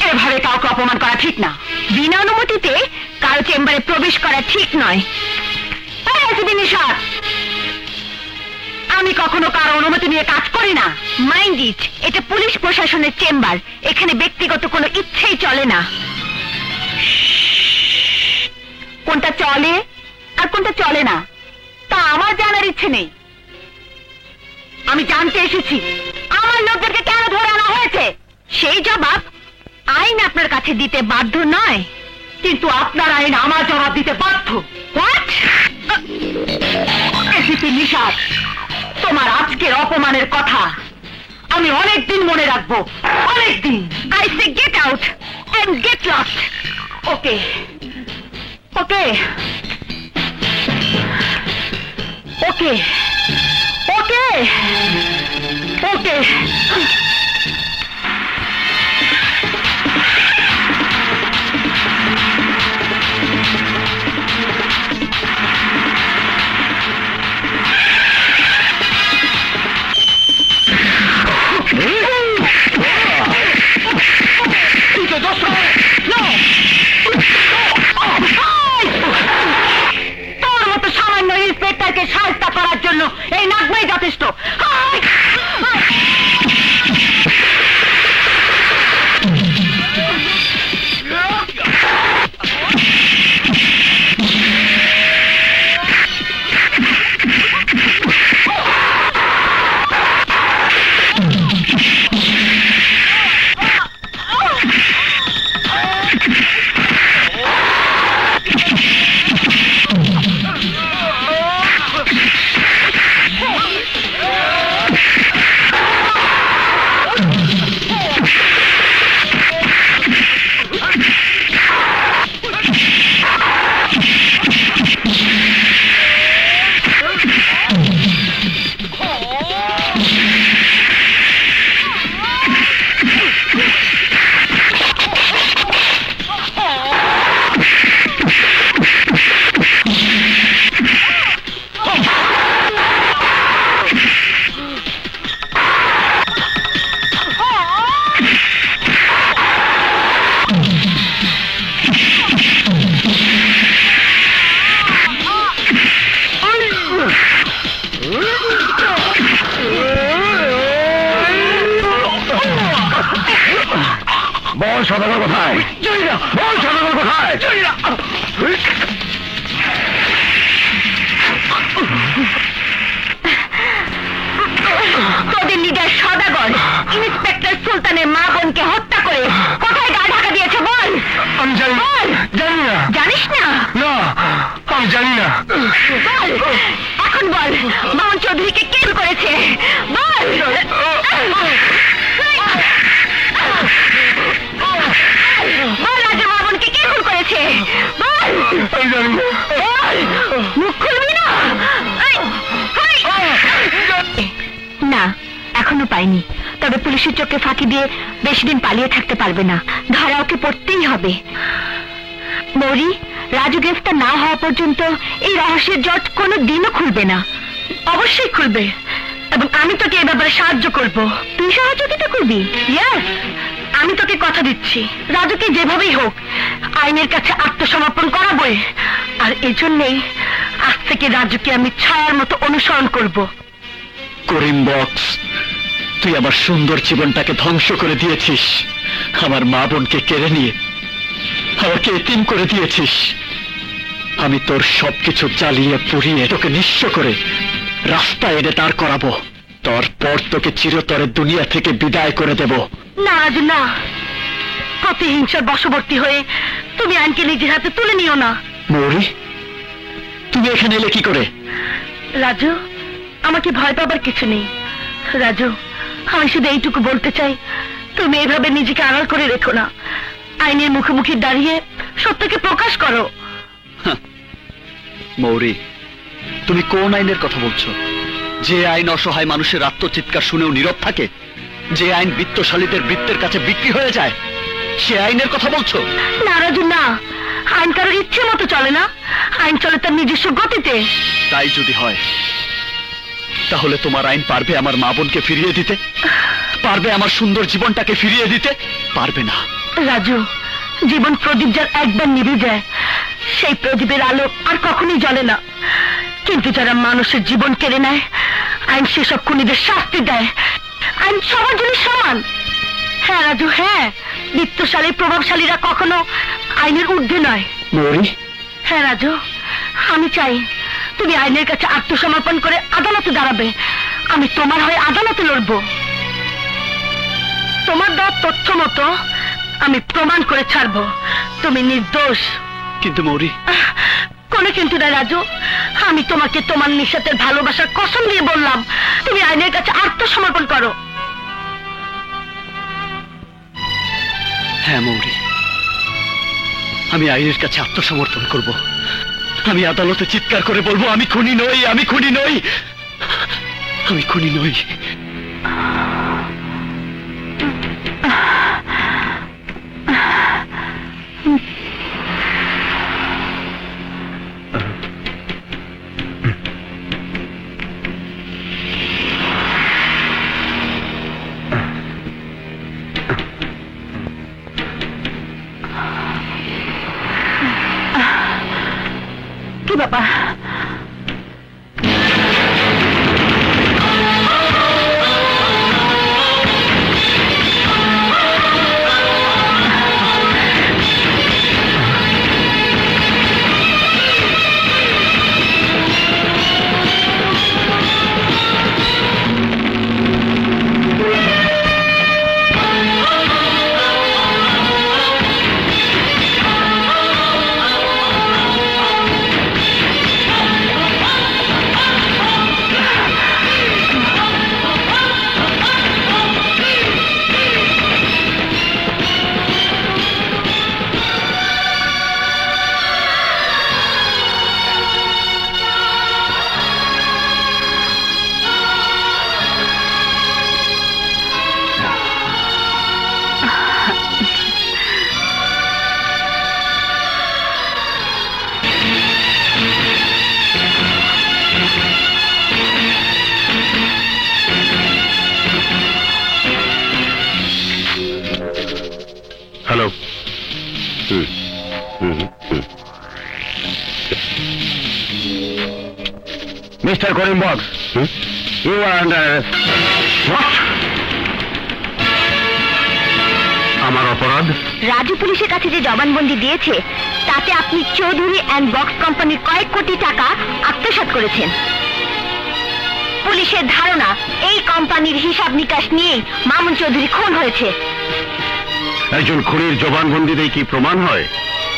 এভাবে কাউকে অপমান করা ঠিক না। বিনা অনুমতিতে কারো চেম্বারে প্রবেশ করা ঠিক নয়। আমি কখনো কারো অনুমতি নিয়ে কাজ করি না। মাইন্ড ইট, এটা পুলিশ প্রশাসনের চেম্বার, এখানে ব্যক্তিগত কোনো ইচ্ছেই চলে না। কোনটা চলে আর কোনটা চলে না তা আমার জানার ইচ্ছে নেই। আমি জানতে এসেছি আমার লোকদেরকে কেন ধরে আনা হয়েছে। সেই জবাব আইন আপনার কাছে দিতে বাধ্য নয়, কিন্তু আপনার আইন আমার জবাব দিতে বাধ্য। হোয়াট? এসিপি নিশাত, তোমার আজকের অপমানের কথা আমি অনেকদিন মনে রাখবো, অনেকদিন। I say get out and get lost. Okay okay okay okay okay. তোর মতো সামান্য ইন্সপেক্টরকে সাহায্য করার জন্য এই নাগমাই যথেষ্ট। বল সদাগর কোথায়? বল সদাগর কোথায়? তোদের লিডার সদাগর ইন্সপেক্টর সুলতানের মা বোনকে হত্যা করে কোথায় গা ঢাকা দিয়েছে বল। আমি জানি না। বল। জানি না। জানিস না? না, আমি জানি না। বল, এখন বল মামুন চৌধুরীকে কে খুন করেছে বল। বল রাজা মামুনকে কে খুন করেছে বল। আমি জানি না। বল, মুখ খুলবি না। না, এখনো পাইনি, তবে পুলিশের চোখে ফাঁকি দিয়ে বেশি দিন পালিয়ে থাকতে পারবে না, ধরা ওকে পড়তেই হবে। মৌরি, রাজু গ্রেফতার না হওয়া পর্যন্ত এই রহস্যের জট কোনো দিনও খুলবে না। অবশ্যই খুলবে, এবং আমি তোকে এই ব্যাপারে সাহায্য করব। তুই সহযোগিতা করবি? ইয়েস, আমি তোকে কথা দিচ্ছি রাজুকে যেভাবেই হোক আইনের কাছে আত্মসমর্পণ করাবই। আর এজন্যই আজ থেকে রাজুকে আমি ছায়ার মতো অনুসরণ করব। করিম বক্স, তুই আমার সুন্দর জীবনটাকে ধ্বংস করে দিয়েছিস, আমার মা বোনকে কেড়ে নিয়ে আমাকে এতিম করে দিয়েছিস। আমি তোর সবকিছু জ্বালিয়ে পুড়িয়ে তোকে নিঃস্ব করে রাস্তায় এনে দাঁড় করাবো, তারপর তোকে চিরতরে দুনিয়া থেকে বিদায় করে দেব। না রাজু, না, প্রতিহিংসার বশবর্তী হয়ে তুমি আইনকে নিজের হাতে তুলে নিও না। মৌরি, তুমি এখানে এলে কি করে? রাজু, আমাকে ভয় পাবার কিছু নেই। রাজু, আমি শুধু এইটুকু বলতে চাই, তুমি এভাবে নিজেকে আড়াল করে রেখো না। আইনের মুখোমুখি দাঁড়িয়ে সত্যকে প্রকাশ করো। মৌরি, তুমি কোন আইনের কথা বলছো? যে আইন অসহায় মানুষের আত্মচিৎকার শুনেও নীরব থাকে, যে আইন বিত্তশালীদের বৃত্তের কাছে বিক্রি হয়ে যায়, সে আইনের কথা বলছো? না রাজু, না, আইন কারোর ইচ্ছে মতো চলে না, আইন চলে তার নিজস্ব গতিতে। তাই যদি হয়, তাহলে তোমার আইন পারবে আমার মা বোনকে ফিরিয়ে দিতে? পারবে আমার সুন্দর জীবনটাকে ফিরিয়ে দিতে? পারবে না। রাজু, জীবন প্রদীপ যার একবার নিভে যায় সেই প্রদীপের আলো আর কখনোই জ্বলে না, কিন্তু যারা মানুষের জীবন কেড়ে নেয় আইন সেসব খুনিদের শাস্তি দেয়। আইন সবার জন্য সমান। হ্যাঁ রাজু, হ্যাঁ, বিত্তশালী প্রভাবশালীরা কখনো আইনের ঊর্ধ্বে নয়। মৌরি, হ্যাঁ রাজু, আমি চাই তুমি আইনের কাছে আত্মসমর্পণ করে আদালতে দাঁড়াবে। আমি তোমার হয়ে আদালতে লড়ব। তোমার দেওয়া তথ্য মতো আমি প্রমাণ করে ছাড়বো তুমি নির্দোষ। কিন্তু মৌরি, কোনো কিন্তু না রাজু, আমি তোমাকে তোমার নিঃস্বার্থের ভালোবাসার কসম দিয়ে বললাম তুমি আইনের কাছে আত্মসমর্পণ করো। হ্যাঁ মৌরি, আমি আইনের কাছে আত্মসমর্পণ করব। আমি আদালতে চিৎকার করে বলবো আমি খুনি নই, আমি খুনি নই, আমি খুনি নই। কি ব্যাপার? Hello. Mister Karim Baksh, you are under arrest. আমার অপরাধ? রাজু পুলিশের কাছে যে জবানবন্দি দিয়েছে তাতে আপনি চৌধুরী অ্যান্ড বক্স কোম্পানির কয়েক কোটি টাকা আত্মসাৎ করেছেন। পুলিশের ধারণা এই কোম্পানির হিসাব নিকাশ নিয়েই মামুন চৌধুরী খুন হয়েছে। একজন খুনির জবানবন্দি দিয়ে কি প্রমাণ হয়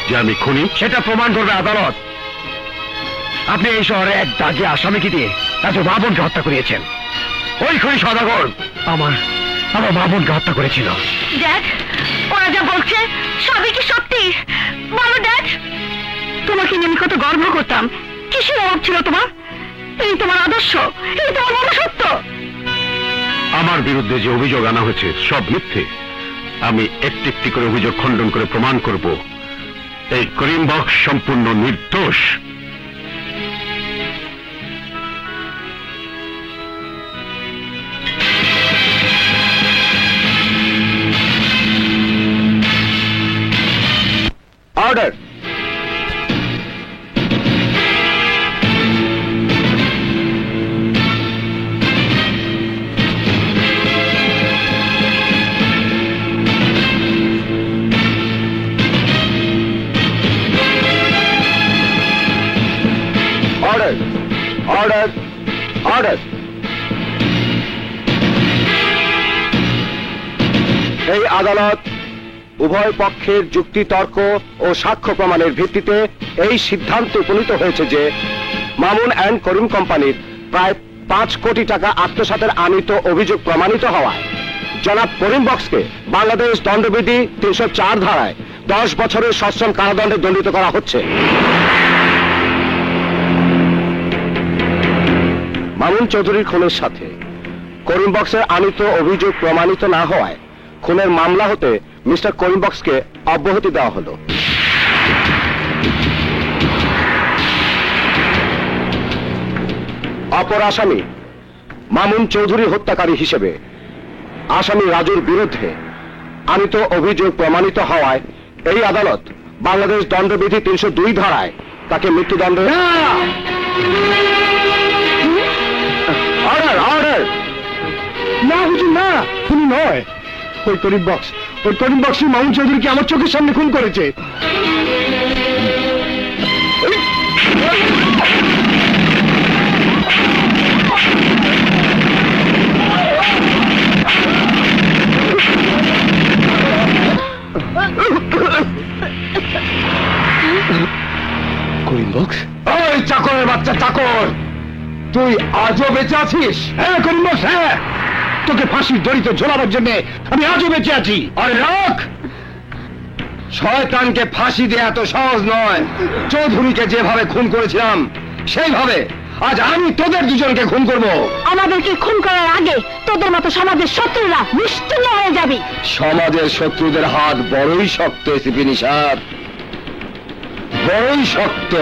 যে আমি খুনি? সেটা প্রমাণ করবে আদালত। আপনি এই শহরে এক দাগি আসামিকে দিয়ে তাকে মা বোনকে হত্যা করিয়েছেন। ওই খুনি সদাগর আমার মা বোনকে হত্যা করেছিল। ড্যাড, ওরা যা বলছে সবই কি সত্যি? বলো ড্যাড। তোমাকে নিয়ে আমি কত গর্ব করতাম। কিসের অভাব ছিল তোমার? এই তোমার আদর্শ, এই তোমার মনুষ্যত্ব। আমার বিরুদ্ধে যে অভিযোগ আনা হয়েছে সব মিথ্যে। আমি একটি একটি করে অভিযোগ খণ্ডন করে প্রমাণ করব এই করিম বক্স সম্পূর্ণ নির্দোষ। অর্ডার। Order, order, order. এই আদালত উভয় পক্ষের যুক্তিতর্ক ও সাক্ষ্য প্রমাণের ভিত্তিতে এই সিদ্ধান্তে উপনীত হয়েছে যে মামুন অ্যান্ড করিম কোম্পানির প্রায় 5 কোটি টাকা আত্মসাতের আনিত অভিযোগ প্রমাণিত হওয়ায় জনাব করিম বক্সকে বাংলাদেশ দণ্ডবিধি 304 ধারায় 10 বছরের সশ্রম কারাদণ্ডে দণ্ডিত করা হচ্ছে। মামুন চৌধুরীর খুনের সাথে করিম বক্সের আনিত অভিযোগ প্রমাণিত না হওয়ায় খুনের মামলা হতে মিস্টার করিম বক্সকে অব্যাহতি দেওয়া হলো। অপর আসামি মামুন চৌধুরী হত্যাকারী হিসেবে আসামি রাজুর বিরুদ্ধে আনিত অভিযোগ প্রমাণিত হওয়ায় এই আদালত বাংলাদেশ দণ্ডবিধি 302 ধারায় তাকে মৃত্যুদণ্ড। Order order. না হুজুর না, খুনি নয়। ওই করিম বক্স মামুন চৌধুরীকে আমার চোখের সামনে খুন করেছে। করিম বক্স? ওই চাকরের বাচ্চা চাকর, তুই আজও বেঁচে আছিস? হ্যাঁ করিম বক্স, হ্যাঁ, তোকে ফাঁসির দড়িতে ঝোলাবার জন্য আমি আজও বেঁচে আছি। আর রাখ, শয়তানকে ফাঁসি দেয়া এত সহজ নয়। চৌধুরীকে যেভাবে খুন করেছিলাম সেইভাবে আজ আমি তোদের দুজনকে খুন করব। আমাদেরকে খুন করার আগে তোদের মতো সমাজের শত্রুরা নিশ্চিন্ন হয়ে যাবে। সমাজের শত্রুদের হাত বড়ই শক্ত এসিপি নিশাত, বড়ই শক্ত।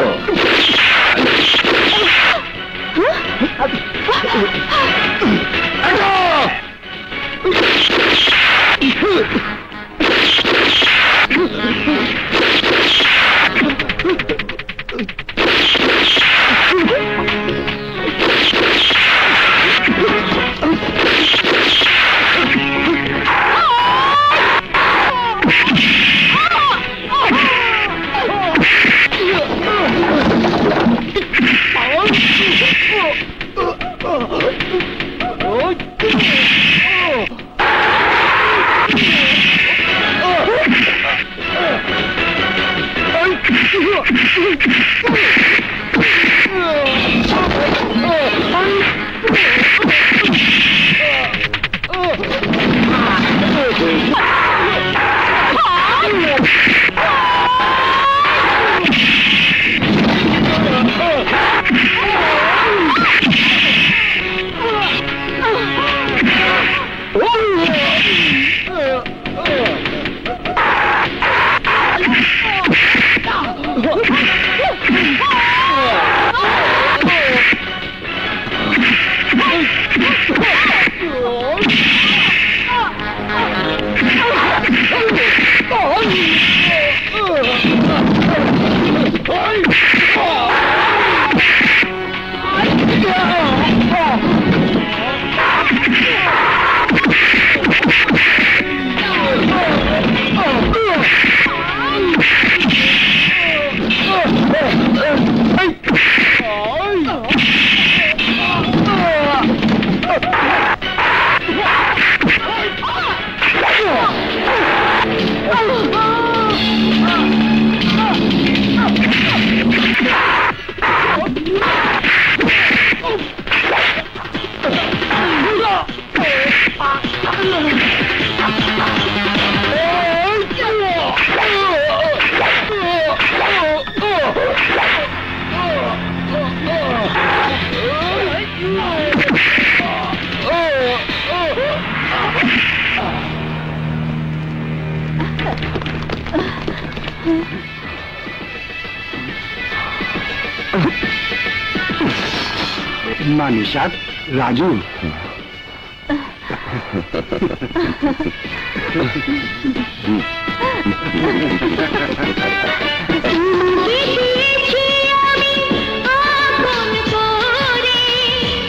না নিশাত, রাজু,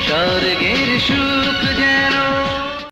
স্বর্গের সুখ